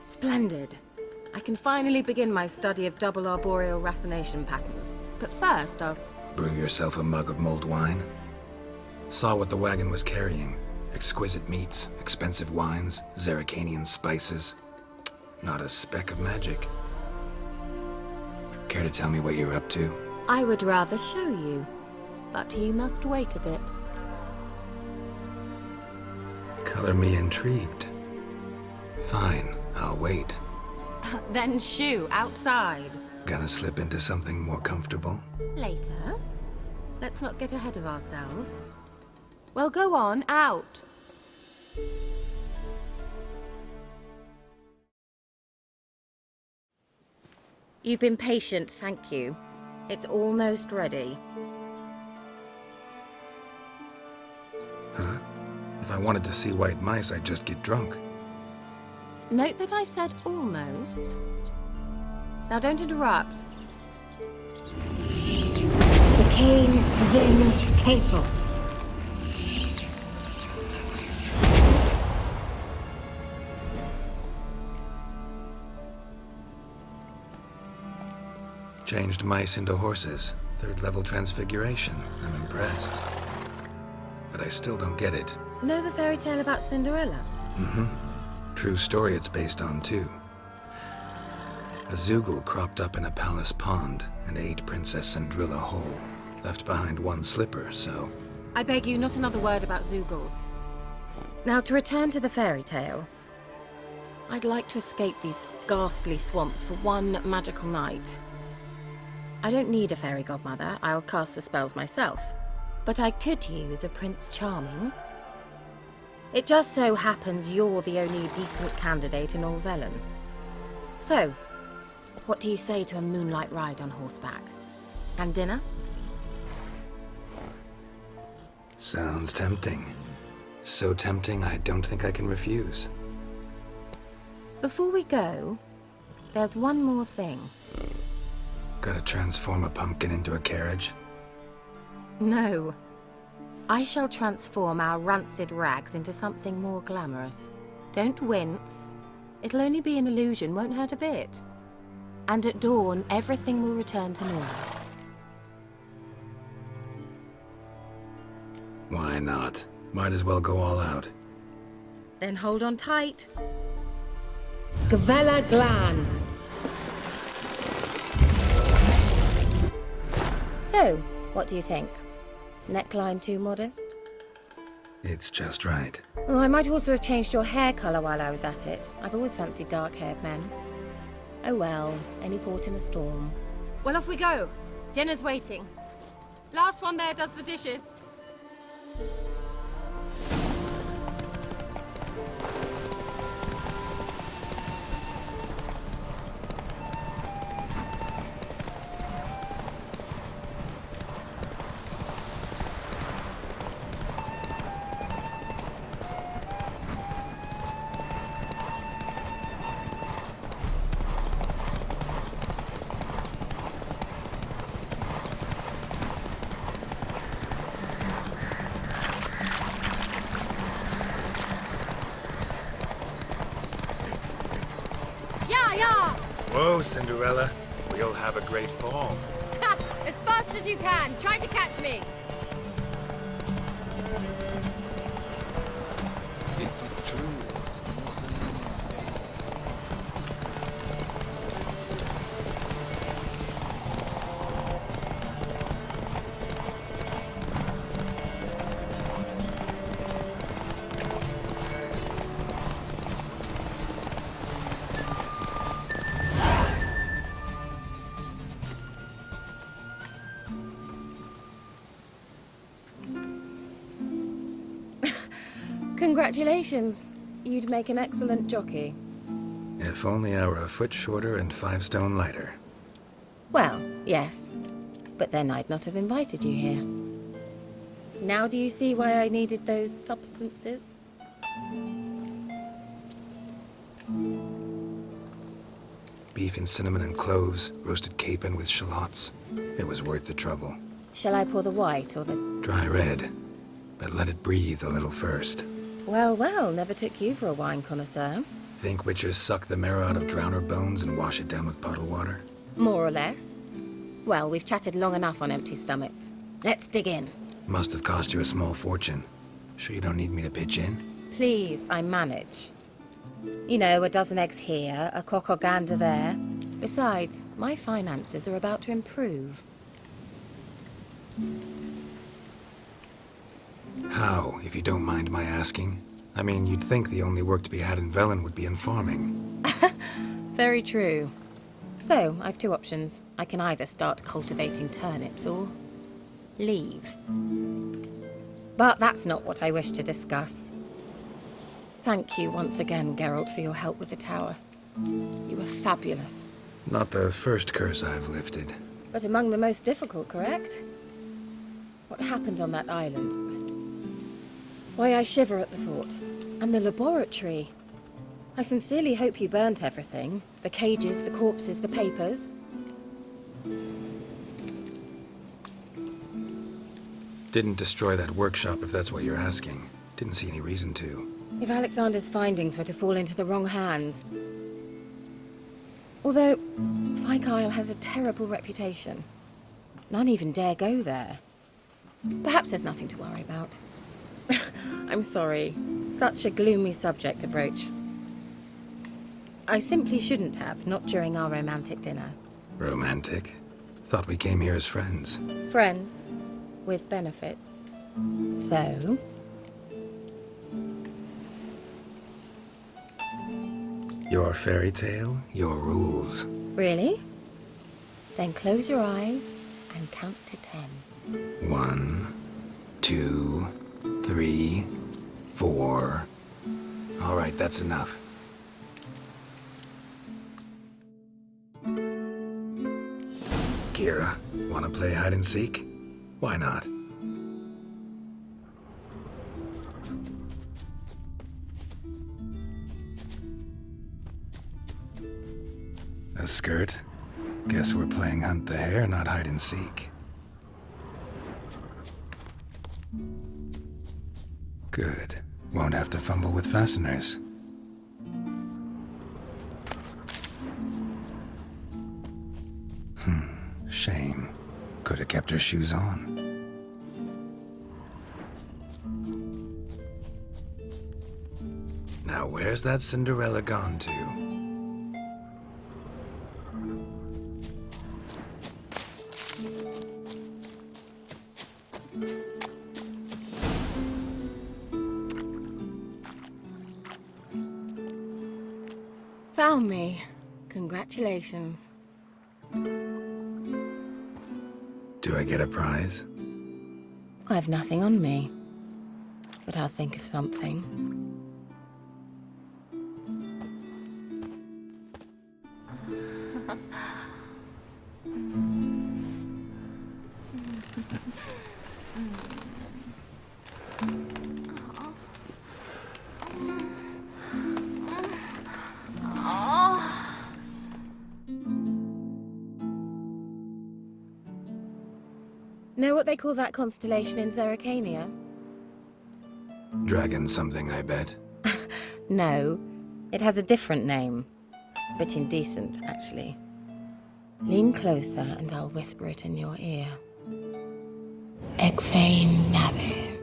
Splendid. I can finally begin my study of double arboreal racination patterns. But first, I'll... Brew yourself a mug of mulled wine? Saw what the wagon was carrying. Exquisite meats, expensive wines, Zerricanian spices. Not a speck of magic. Care to tell me what you're up to? I would rather show you, but you must wait a bit. Color me intrigued. Fine, I'll wait. Then shoo, outside. Gonna slip into something more comfortable? Later. Let's not get ahead of ourselves. Well, go on, out. You've been patient, thank you. It's almost ready. Huh? If I wanted to see white mice, I'd just get drunk. Note that I said almost. Now don't interrupt. Decaying Velen Casos. Changed mice into horses. Third-level transfiguration. I'm impressed. But I still don't get it. Know the fairy tale about Cinderella? Mm-hmm. True story it's based on, too. A Zoogle cropped up in a palace pond and ate Princess Cinderella whole. Left behind one slipper, so... I beg you, not another word about Zoogles. Now, to return to the fairy tale. I'd like to escape these ghastly swamps for one magical night. I don't need a fairy godmother, I'll cast the spells myself. But I could use a Prince Charming. It just so happens you're the only decent candidate in all Velen. So, what do you say to a moonlight ride on horseback? And dinner? Sounds tempting. So tempting, I don't think I can refuse. Before we go, there's one more thing. Gotta transform a pumpkin into a carriage? No. I shall transform our rancid rags into something more glamorous. Don't wince. It'll only be an illusion, won't hurt a bit. And at dawn, everything will return to normal. Why not? Might as well go all out. Then hold on tight. Gavella Glan. So, what do you think? Neckline too modest? It's just right. Oh, I might also have changed your hair colour while I was at it. I've always fancied dark-haired men. Oh well, any port in a storm. Well, off we go. Dinner's waiting. Last one there does the dishes. Whoa, Cinderella. We'll have a great fall. As fast as you can. Try to catch me. Is it true? Congratulations. You'd make an excellent jockey. If only I were a foot shorter and 5 stone lighter. Well, yes. But then I'd not have invited you here. Now do you see why I needed those substances? Beef and cinnamon and cloves, roasted capon with shallots. It was worth the trouble. Shall I pour the white or the... Dry red, but let it breathe a little first. Well, well, never took you for a wine connoisseur. Think witchers suck the marrow out of drowner bones and wash it down with puddle water? More or less. Well, we've chatted long enough on empty stomachs. Let's dig in. Must have cost you a small fortune. Sure you don't need me to pitch in? Please, I manage. You know, a dozen eggs here, a cock or gander there. Besides, my finances are about to improve. How, if you don't mind my asking? I mean, you'd think the only work to be had in Velen would be in farming. Very true. So, I've 2 options. I can either start cultivating turnips or leave. But that's not what I wish to discuss. Thank you once again, Geralt, for your help with the tower. You were fabulous. Not the first curse I've lifted. But among the most difficult, correct? What happened on that island? Why, I shiver at the thought. And the laboratory. I sincerely hope you burnt everything. The cages, the corpses, the papers. Didn't destroy that workshop, if that's what you're asking. Didn't see any reason to. If Alexander's findings were to fall into the wrong hands. Although, Fyke Isle has a terrible reputation. None even dare go there. Perhaps there's nothing to worry about. I'm sorry. Such a gloomy subject to broach. I simply shouldn't have, not during our romantic dinner. Romantic? Thought we came here as friends. Friends. With benefits. So? Your fairy tale, your rules. Really? Then close your eyes and count to 10. 1, 2, 3, 4. All right, that's enough. Keira, wanna play hide and seek? Why not? A skirt? Guess we're playing hunt the hare, not hide and seek. Good. Won't have to fumble with fasteners. Shame. Could have kept her shoes on. Now where's that Cinderella gone to? Found me. Congratulations. Do I get a prize? I've nothing on me, but I'll think of something. Know what they call that constellation in Zerrikania? Dragon something, I bet. No, it has a different name. Bit indecent, actually. Lean closer and I'll whisper it in your ear. Egfain Nave.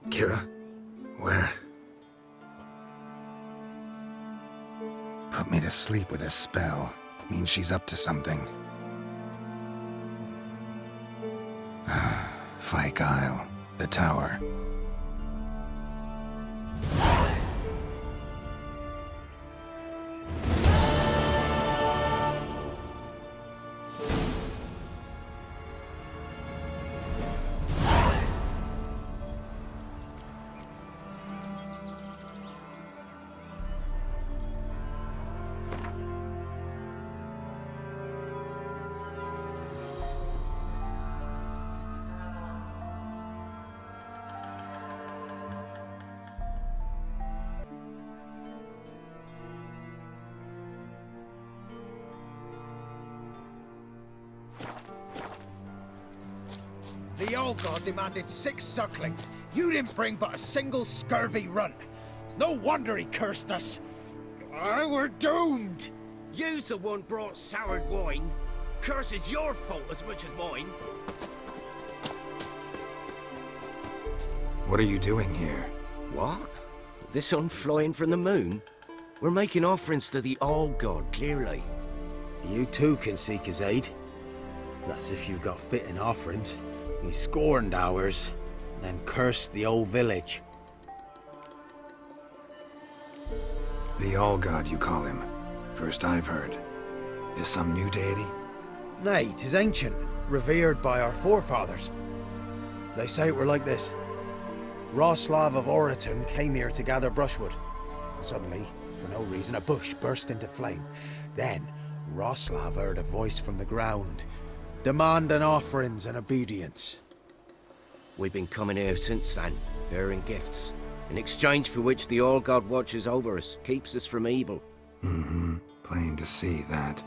Keira? Where? Put me to sleep with a spell. Means she's up to something. Fyke Isle. The tower. The old god demanded 6 sucklings. You didn't bring but a single scurvy runt. It's no wonder he cursed us. We're doomed. You's the one brought soured wine. Curse is your fault as much as mine. What are you doing here? What? The sun flying from the moon? We're making offerings to the old god, clearly. You too can seek his aid. That's if you've got fitting offerings. He scorned ours, then cursed the old village. The All-God, you call him. First I've heard. Is some new deity? Nay, 'tis ancient, revered by our forefathers. They say it were like this. Roslav of Oriton came here to gather brushwood. Suddenly, for no reason, a bush burst into flame. Then, Roslav heard a voice from the ground, demanding offerings and obedience. We've been coming here since then, bearing gifts, in exchange for which the All-God watches over us, keeps us from evil. Mm-hmm. Plain to see that.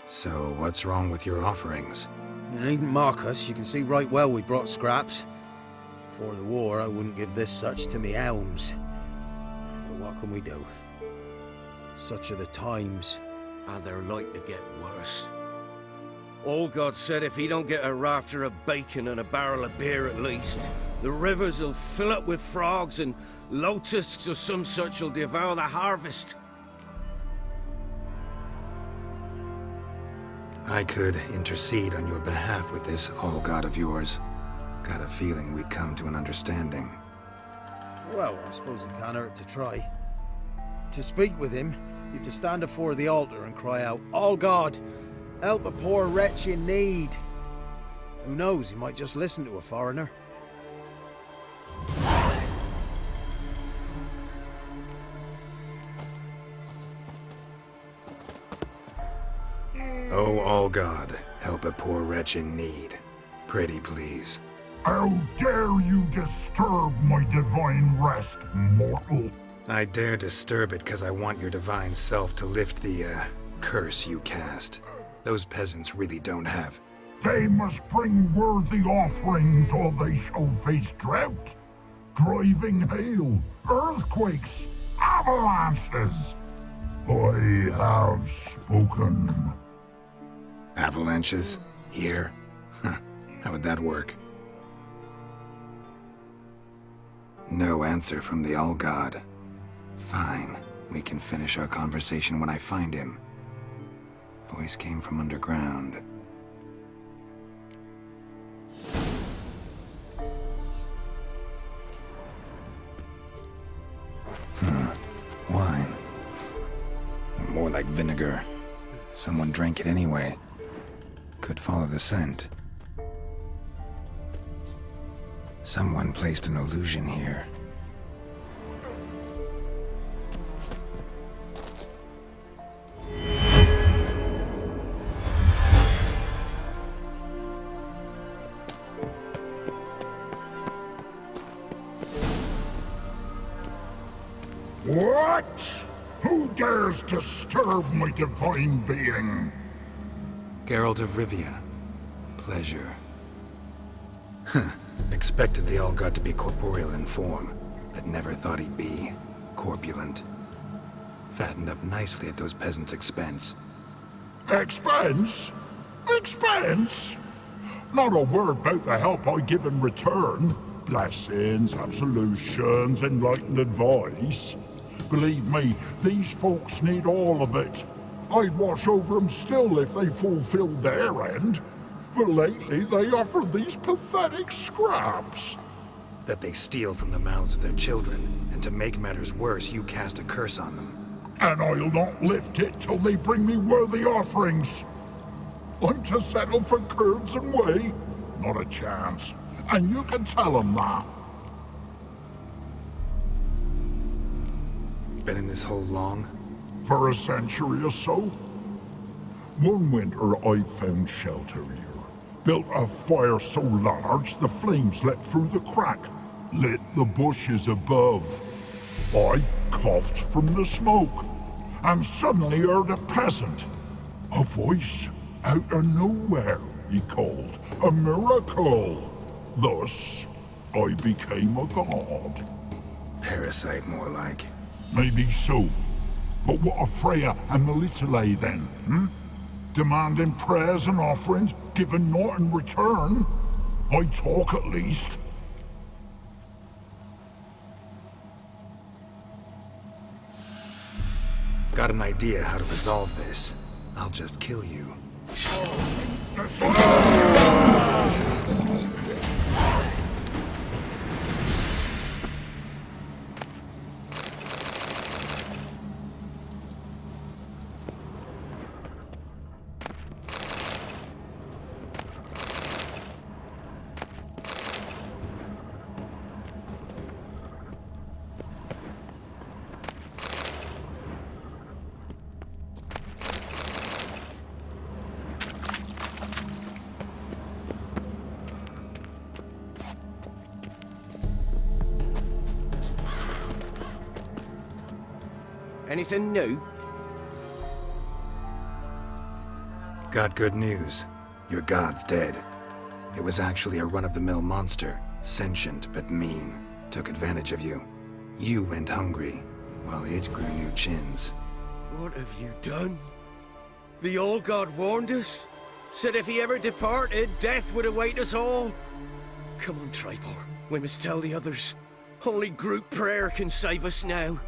So, what's wrong with your offerings? You needn't mock us, you can see right well we brought scraps. Before the war, I wouldn't give this such to me elms. But what can we do? Such are the times. And they're like to get worse. All-God said if he don't get a rafter of bacon and a barrel of beer at least, the rivers will fill up with frogs and locusts or some such will devour the harvest. I could intercede on your behalf with this All-God of yours. Got a feeling we'd come to an understanding. Well, I suppose it can't hurt to try. To speak with him, you've to stand before the altar and cry out, "All God, help a poor wretch in need." Who knows, he might just listen to a foreigner. Oh, all God, help a poor wretch in need. Pretty please. How dare you disturb my divine rest, mortal? I dare disturb it because I want your divine self to lift the, curse you cast. Those peasants really don't have. They must bring worthy offerings or they shall face drought, driving hail, earthquakes, avalanches. I have spoken. Avalanches? Here? Huh. How would that work? No answer from the All-God. Fine. We can finish our conversation when I find him. Voice came from underground. Wine. More like vinegar. Someone drank it anyway. Could follow the scent. Someone placed an illusion here. What? Who dares disturb my divine being? Geralt of Rivia. Pleasure. Expected the All-God to be corporeal in form, but never thought he'd be corpulent. Fattened up nicely at those peasants' expense. Expense? Expense? Not a word about the help I give in return. Blessings, absolutions, enlightened advice. Believe me, these folks need all of it. I'd watch over them still if they fulfilled their end. But lately they offer these pathetic scraps. That they steal from the mouths of their children, and to make matters worse, you cast a curse on them. And I'll not lift it till they bring me worthy offerings. I'm to settle for curds and whey? Not a chance. And you can tell them that. Been in this hole long? For a century or so. One winter I found shelter here. Built a fire so large the flames leapt through the crack, lit the bushes above. I coughed from the smoke, and suddenly heard a peasant. A voice out of nowhere, he called. A miracle. Thus, I became a god. Parasite, more like. Maybe so. But what of Freya and Melitele then, Demanding prayers and offerings, given naught in return? I talk at least. Got an idea how to resolve this. I'll just kill you. Anything new? Got good news. Your god's dead. It was actually a run-of-the-mill monster, sentient but mean. Took advantage of you. You went hungry, while it grew new chins. What have you done? The old god warned us. Said if he ever departed, death would await us all. Come on, Tribor. We must tell the others. Only group prayer can save us now.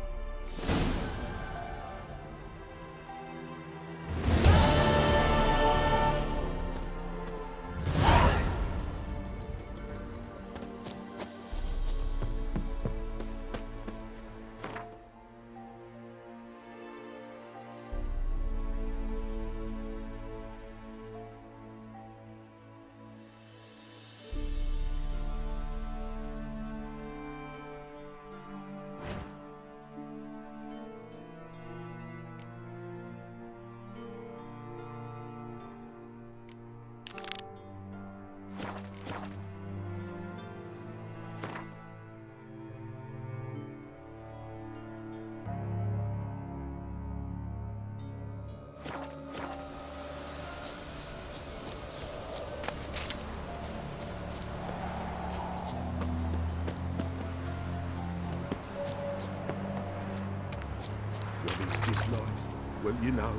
Well, you know,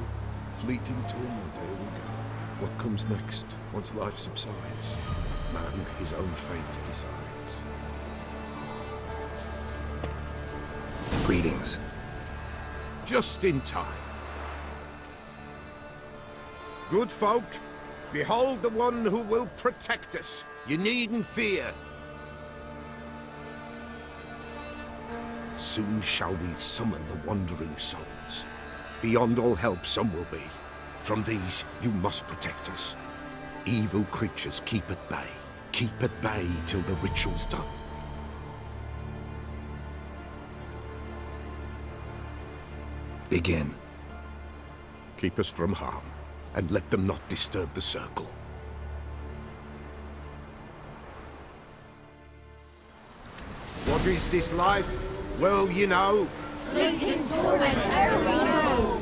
fleeting torment, there we go. What comes next, once life subsides? Man his own fate decides. Greetings. Just in time. Good folk, behold the one who will protect us. You needn't fear. Soon shall we summon the wandering souls. Beyond all help some will be. From these you must protect us. Evil creatures keep at bay. Keep at bay till the ritual's done. Begin. Keep us from harm, and let them not disturb the circle. What is this life? Well, you know. Fleeting torment, ere we know.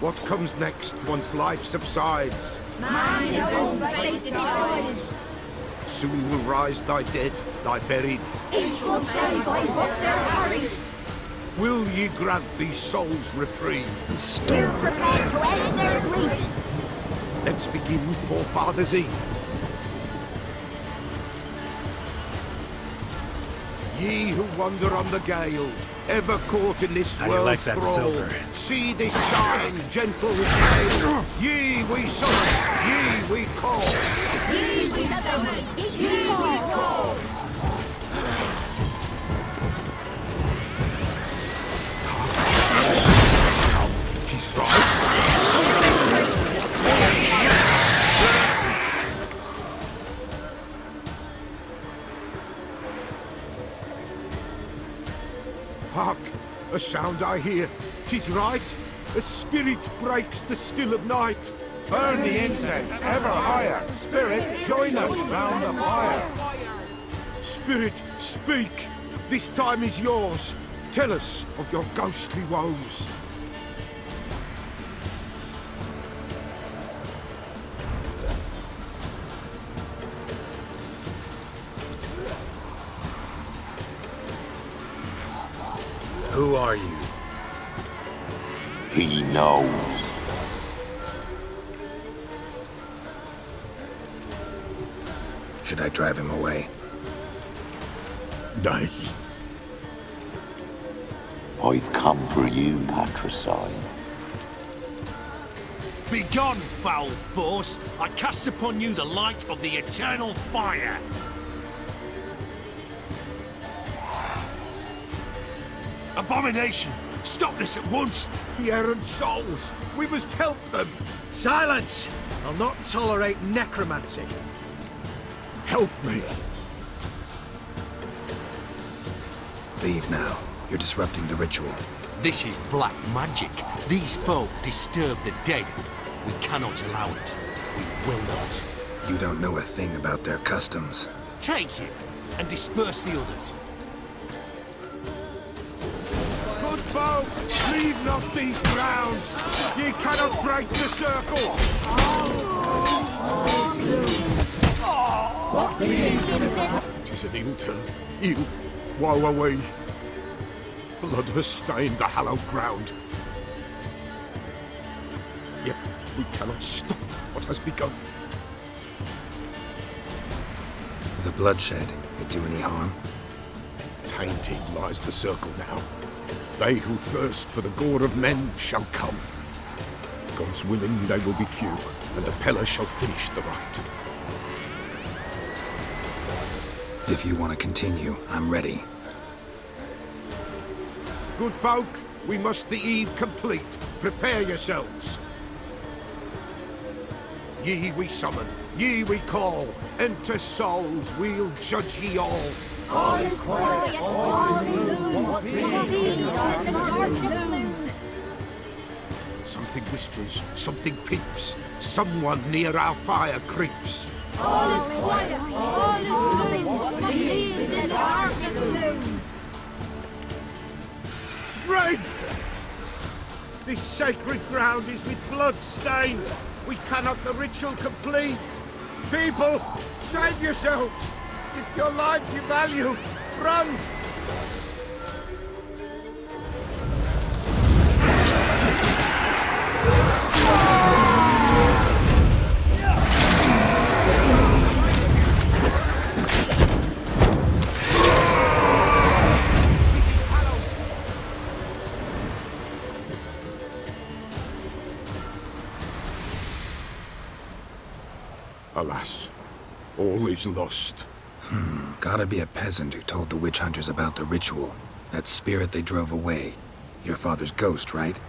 What comes next once life subsides? Man his own fate decides. Soon will rise thy dead, thy buried. Each will say by what they're hurried. Will ye grant these souls reprieve? We're prepared to end their grief. Let's begin Forefathers' Eve. Ye who wander on the gale, ever caught in this How do you like world's that thrall, silver? see this shine, gentle gale. Ye we summon, ye we call. Ye we summon, ye we call. Tis right. Hark! A sound I hear. 'Tis right. A spirit breaks the still of night. Burn the incense ever higher. Spirit, join us round the fire. Spirit, speak. This time is yours. Tell us of your ghostly woes. Who are you? He knows. Should I drive him away? Nay. I've come for you, patricide. Begone, foul force! I cast upon you the light of the eternal fire! Abomination! Stop this at once! The errant souls! We must help them! Silence! I'll not tolerate necromancy. Help me! Leave now. You're disrupting the ritual. This is black magic. These folk disturb the dead. We cannot allow it. We will not. You don't know a thing about their customs. Take him and disperse the others. Good folk, leave not these grounds! Ye cannot break the circle! Tis an ill turn, ill. Woe away! Blood has stained the hallowed ground. Yet we cannot stop what has begun. The bloodshed, it do any harm? Tainted lies the circle now. They who thirst for the gore of men shall come. God's willing they will be few, and the Pelo shall finish the rite. If you want to continue, I'm ready. Good folk, we must the eve complete. Prepare yourselves. Ye we summon, ye we call. Enter souls, we'll judge ye all. All is quiet, all is gloom. Peace in the darkness loom. Something whispers, something peeps. Someone near our fire creeps. All is quiet, all is gloom. Peace in the darkness loom. Wraiths! This sacred ground is with blood stained. We cannot the ritual complete. People, save yourselves. If your lives you value, run! Alas, all is lost. Gotta be a peasant who told the witch hunters about the ritual. That spirit they drove away. Your father's ghost, right?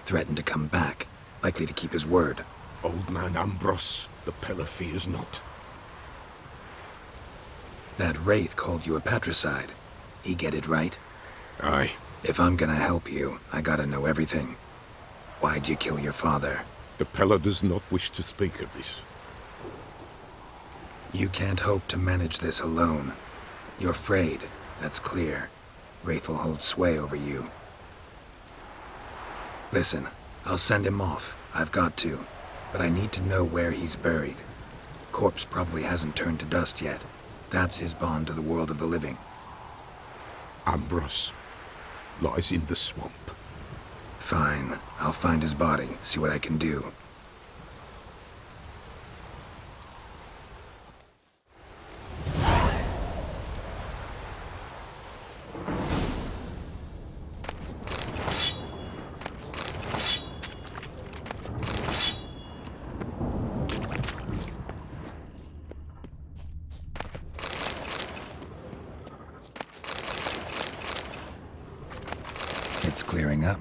Threatened to come back. Likely to keep his word. Old man Ambrose, the Pelo fears not. That wraith called you a patricide. He get it right? Aye. If I'm gonna help you, I gotta know everything. Why'd you kill your father? The Pelo does not wish to speak of this. You can't hope to manage this alone. You're afraid, that's clear. Wraith will hold sway over you. Listen, I'll send him off. I've got to. But I need to know where he's buried. Corpse probably hasn't turned to dust yet. That's his bond to the world of the living. Ambrose lies in the swamp. Fine. I'll find his body, see what I can do. It's clearing up.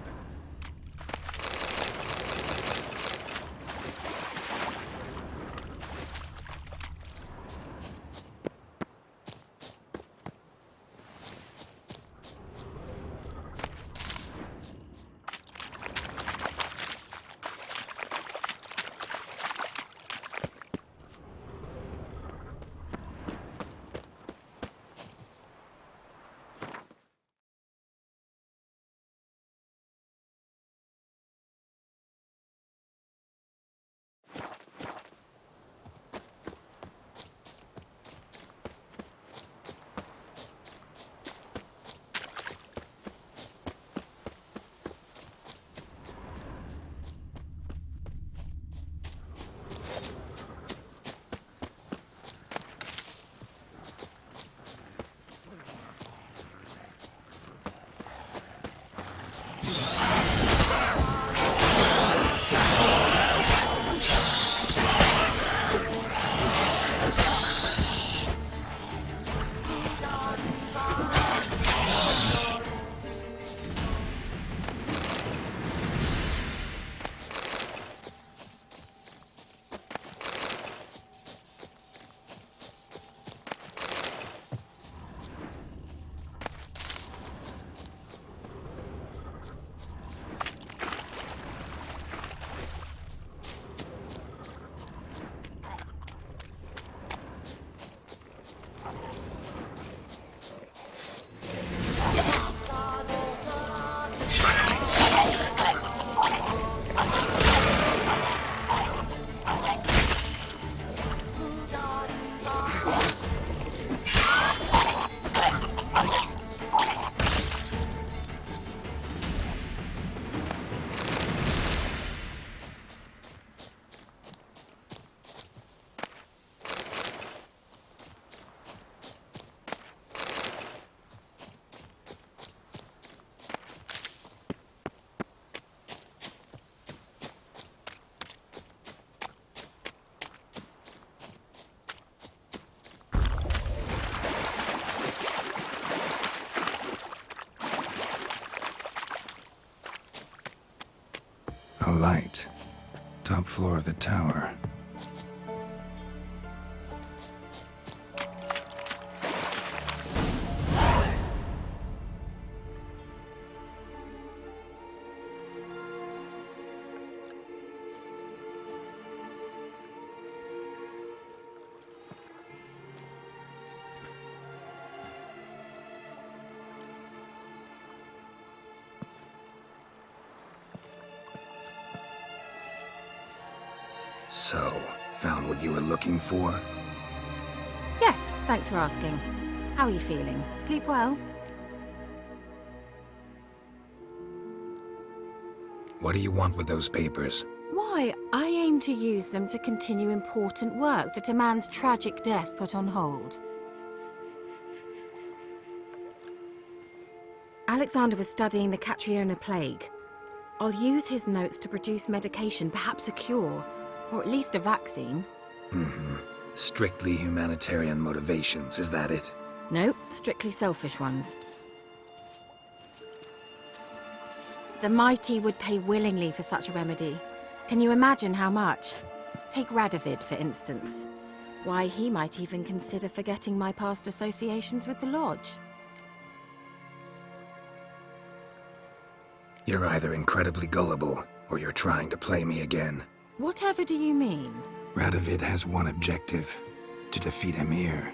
A light. Top floor of the tower. So, found what you were looking for? Yes, thanks for asking. How are you feeling? Sleep well? What do you want with those papers? Why, I aim to use them to continue important work that a man's tragic death put on hold. Alexander was studying the Catriona plague. I'll use his notes to produce medication, perhaps a cure, or at least a vaccine. Strictly humanitarian motivations, is that it? No, strictly selfish ones. The mighty would pay willingly for such a remedy. Can you imagine how much? Take Radovid, for instance. Why, he might even consider forgetting my past associations with the Lodge. You're either incredibly gullible, or you're trying to play me again. Whatever do you mean? Radovid has one objective: to defeat Emir.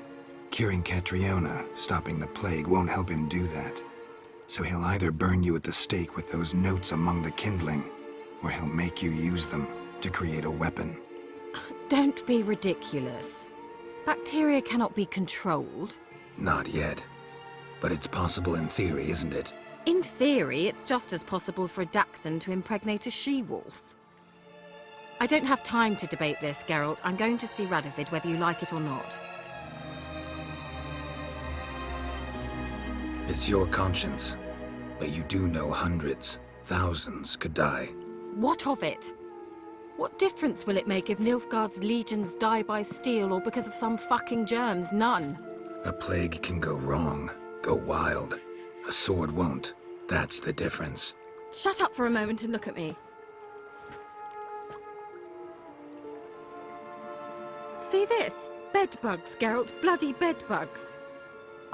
Curing Catriona, stopping the plague, won't help him do that. So he'll either burn you at the stake with those notes among the kindling, or he'll make you use them to create a weapon. Don't be ridiculous. Bacteria cannot be controlled. Not yet. But it's possible in theory, isn't it? In theory, it's just as possible for a Dachshund to impregnate a she-wolf. I don't have time to debate this, Geralt. I'm going to see Radovid whether you like it or not. It's your conscience. But you do know hundreds, thousands could die. What of it? What difference will it make if Nilfgaard's legions die by steel or because of some fucking germs? None. A plague can go wrong, go wild. A sword won't. That's the difference. Shut up for a moment and look at me. See this? Bedbugs, Geralt. Bloody bedbugs.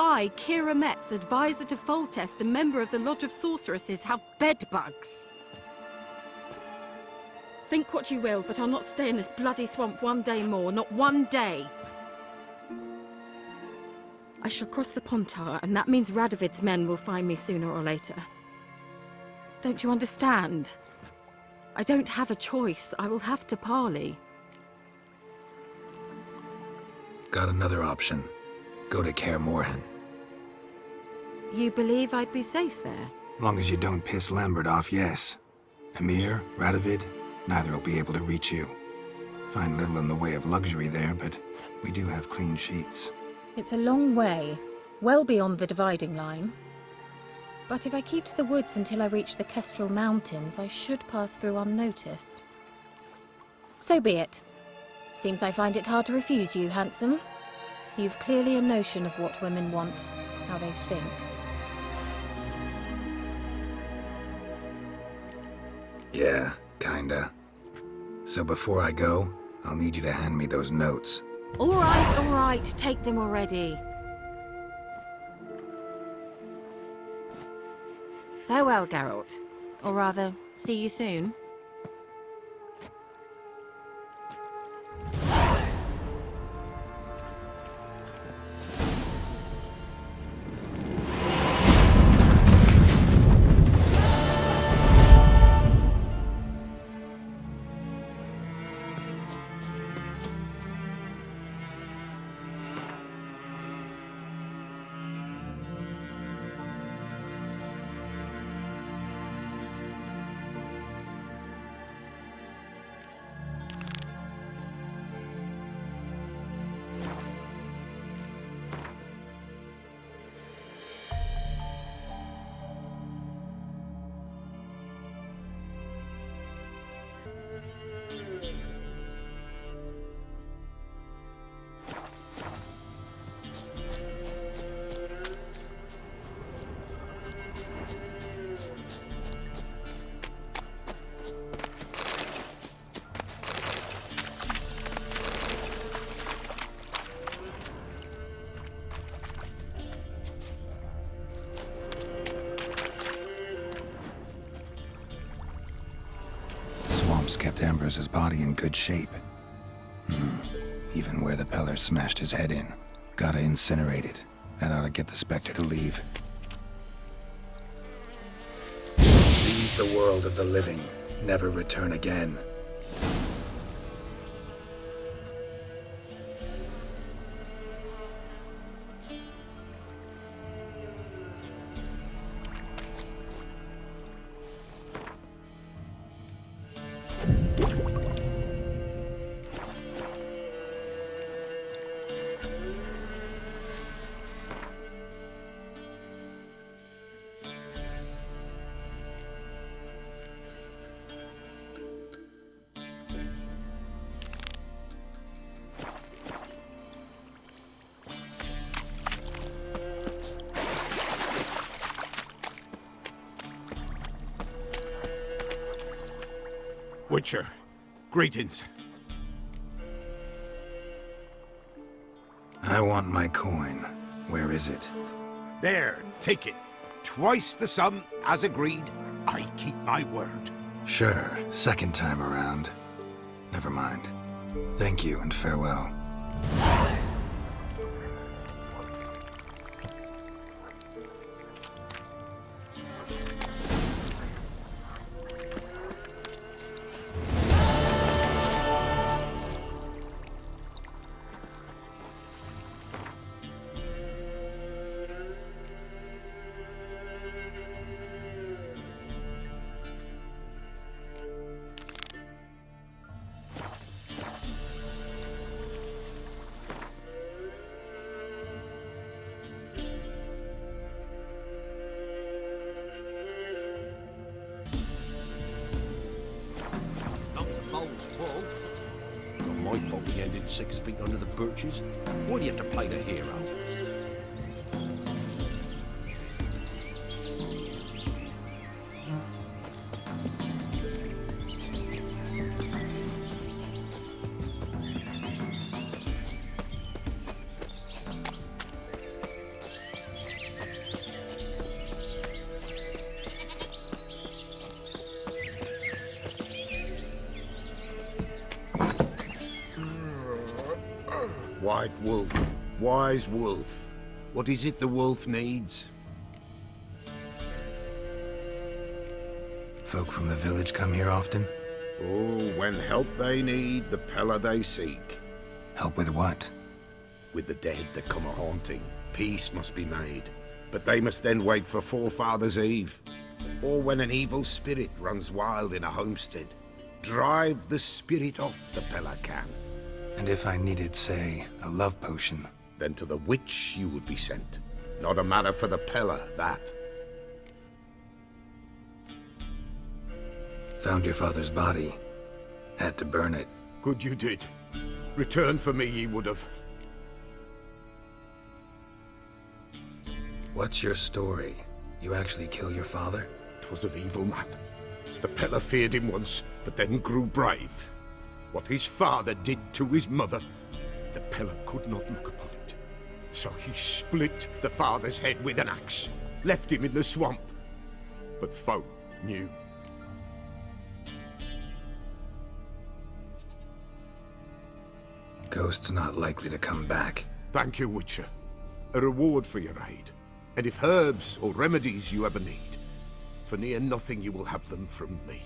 I, Keira Metz, advisor to Foltest, a member of the Lodge of Sorceresses, have bedbugs. Think what you will, but I'll not stay in this bloody swamp one day more. Not one day. I shall cross the Pontar, and that means Radovid's men will find me sooner or later. Don't you understand? I don't have a choice. I will have to parley. Got another option. Go to Kaer Morhen. You believe I'd be safe there? Long as you don't piss Lambert off, yes. Emir, Radovid, neither will be able to reach you. Find little in the way of luxury there, but we do have clean sheets. It's a long way, well beyond the dividing line. But if I keep to the woods until I reach the Kestrel Mountains, I should pass through unnoticed. So be it. Seems I find it hard to refuse you, handsome. You've clearly a notion of what women want, how they think. Yeah, kinda. So before I go, I'll need you to hand me those notes. All right, take them already. Farewell, Geralt. Or rather, see you soon. Kept Ambrose's body in good shape. Even where the Peller smashed his head in. Gotta incinerate it. That ought to get the Spectre to leave. Leave the world of the living. Never return again. Witcher, greetings. I want my coin. Where is it? There, take it. Twice the sum, as agreed. I keep my word. Sure, second time around. Never mind. Thank you and farewell. Not my fault we ended 6 feet under the birches. Why do you have to play the hero? White wolf, wise wolf. What is it the wolf needs? Folk from the village come here often? Oh, when help they need, the Pella they seek. Help with what? With the dead that come a-haunting, peace must be made. But they must then wait for Forefathers' Eve. Or when an evil spirit runs wild in a homestead. Drive the spirit off the Pella can. And if I needed, say, a love potion? Then to the witch you would be sent. Not a matter for the Pella, that. Found your father's body. Had to burn it. Good you did. Return for me ye would have. What's your story? You actually kill your father? 'Twas an evil man. The Pella feared him once, but then grew brave. What his father did to his mother, the Pella could not look upon it. So he split the father's head with an axe, left him in the swamp. But folk knew. Ghost's not likely to come back. Thank you, Witcher. A reward for your aid. And if herbs or remedies you ever need, for near nothing you will have them from me.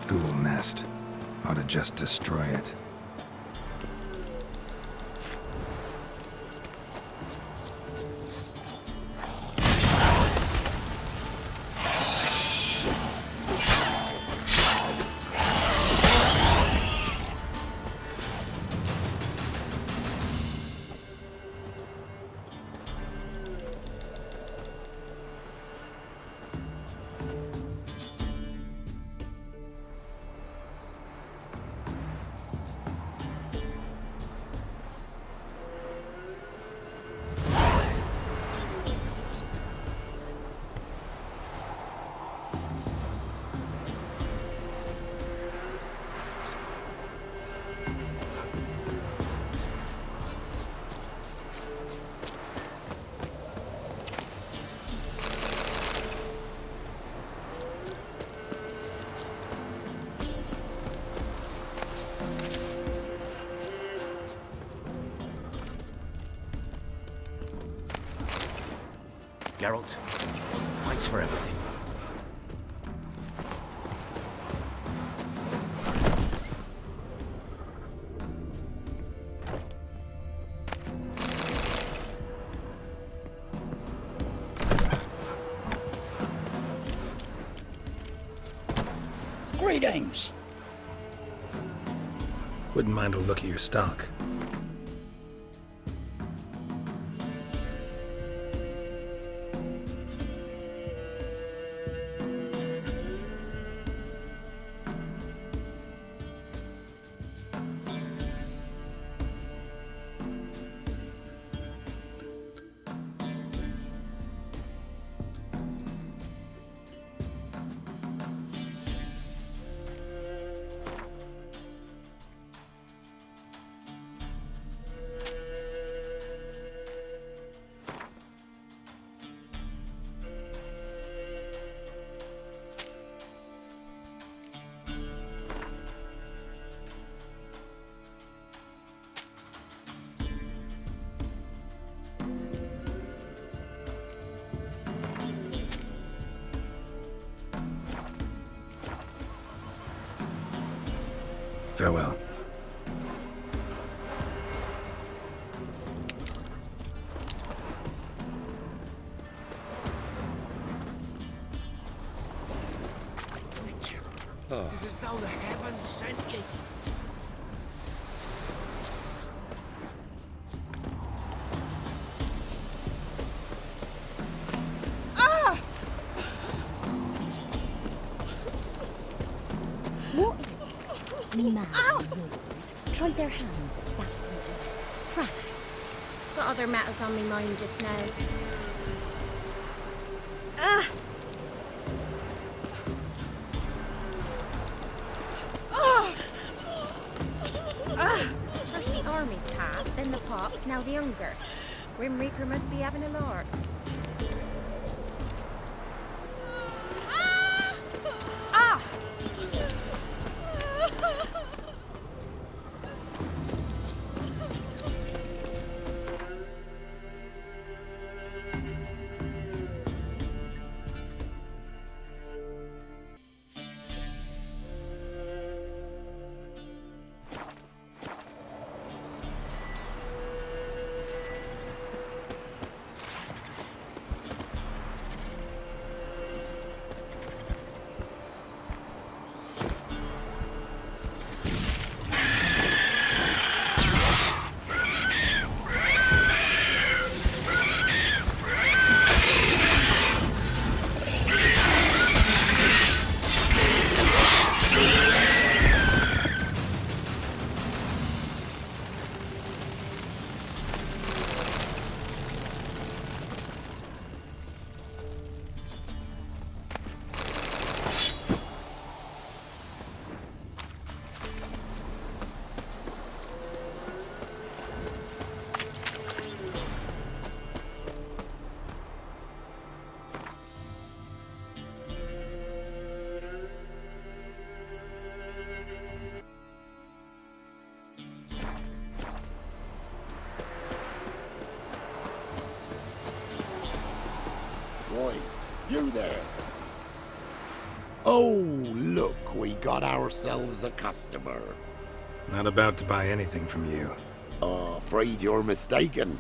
Ghoul nest. Ought to just destroy it. Geralt. Thanks for everything. Greetings. Wouldn't mind a look at your stock. Farewell. It is as though the heavens sent you. What if me man and yours tried their hands at that sort of craft? Got other matters on me mind just now. First the army's passed, then the pops, now the hunger. Grim Reaper must be having a lark. You there? Oh, look, we got ourselves a customer. Not about to buy anything from you. Afraid you're mistaken.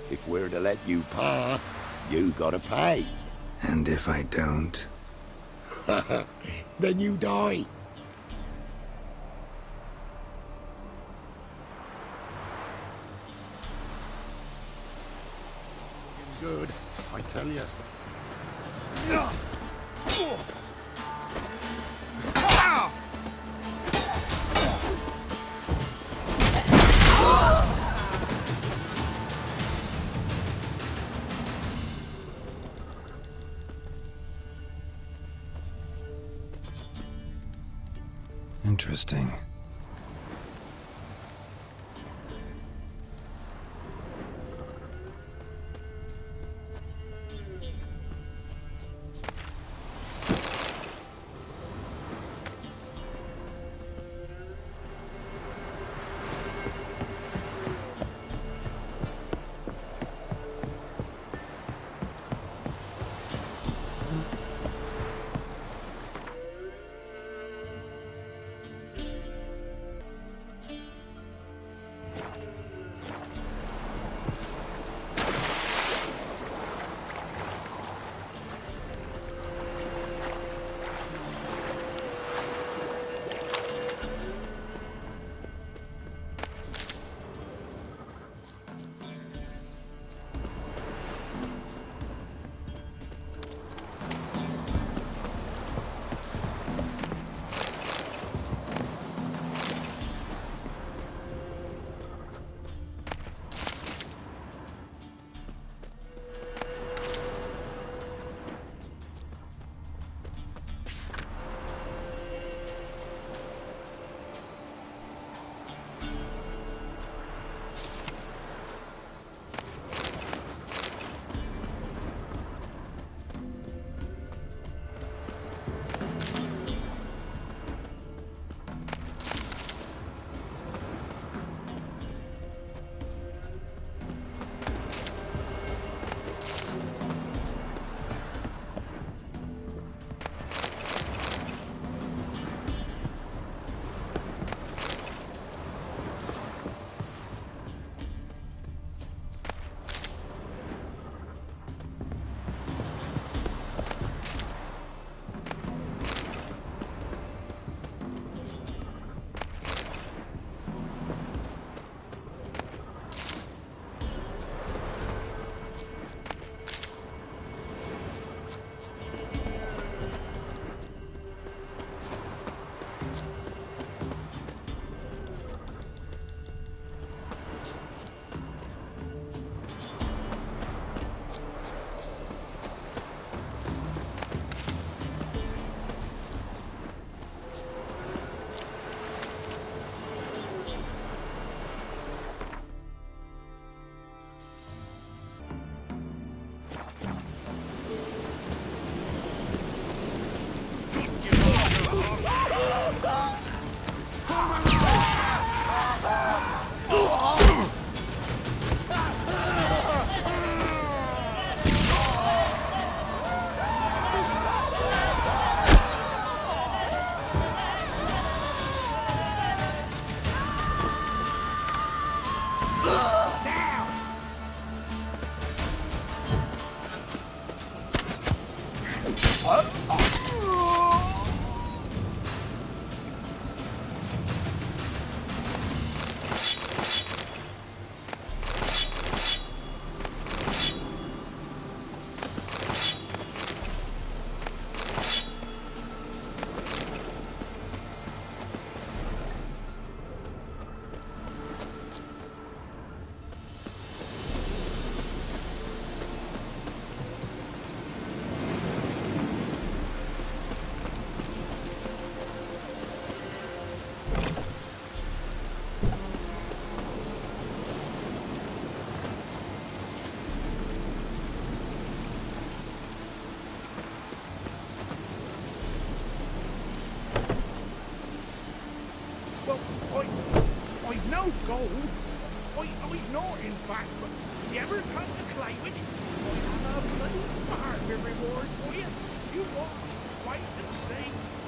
If we're to let you pass, you gotta pay. And if I don't? Then you die. Good, I tell you. Interesting. Now! I've no gold. I've not, in fact, but you ever come to Claywich? I have a bloody bargain reward for you. You watch, wait and see.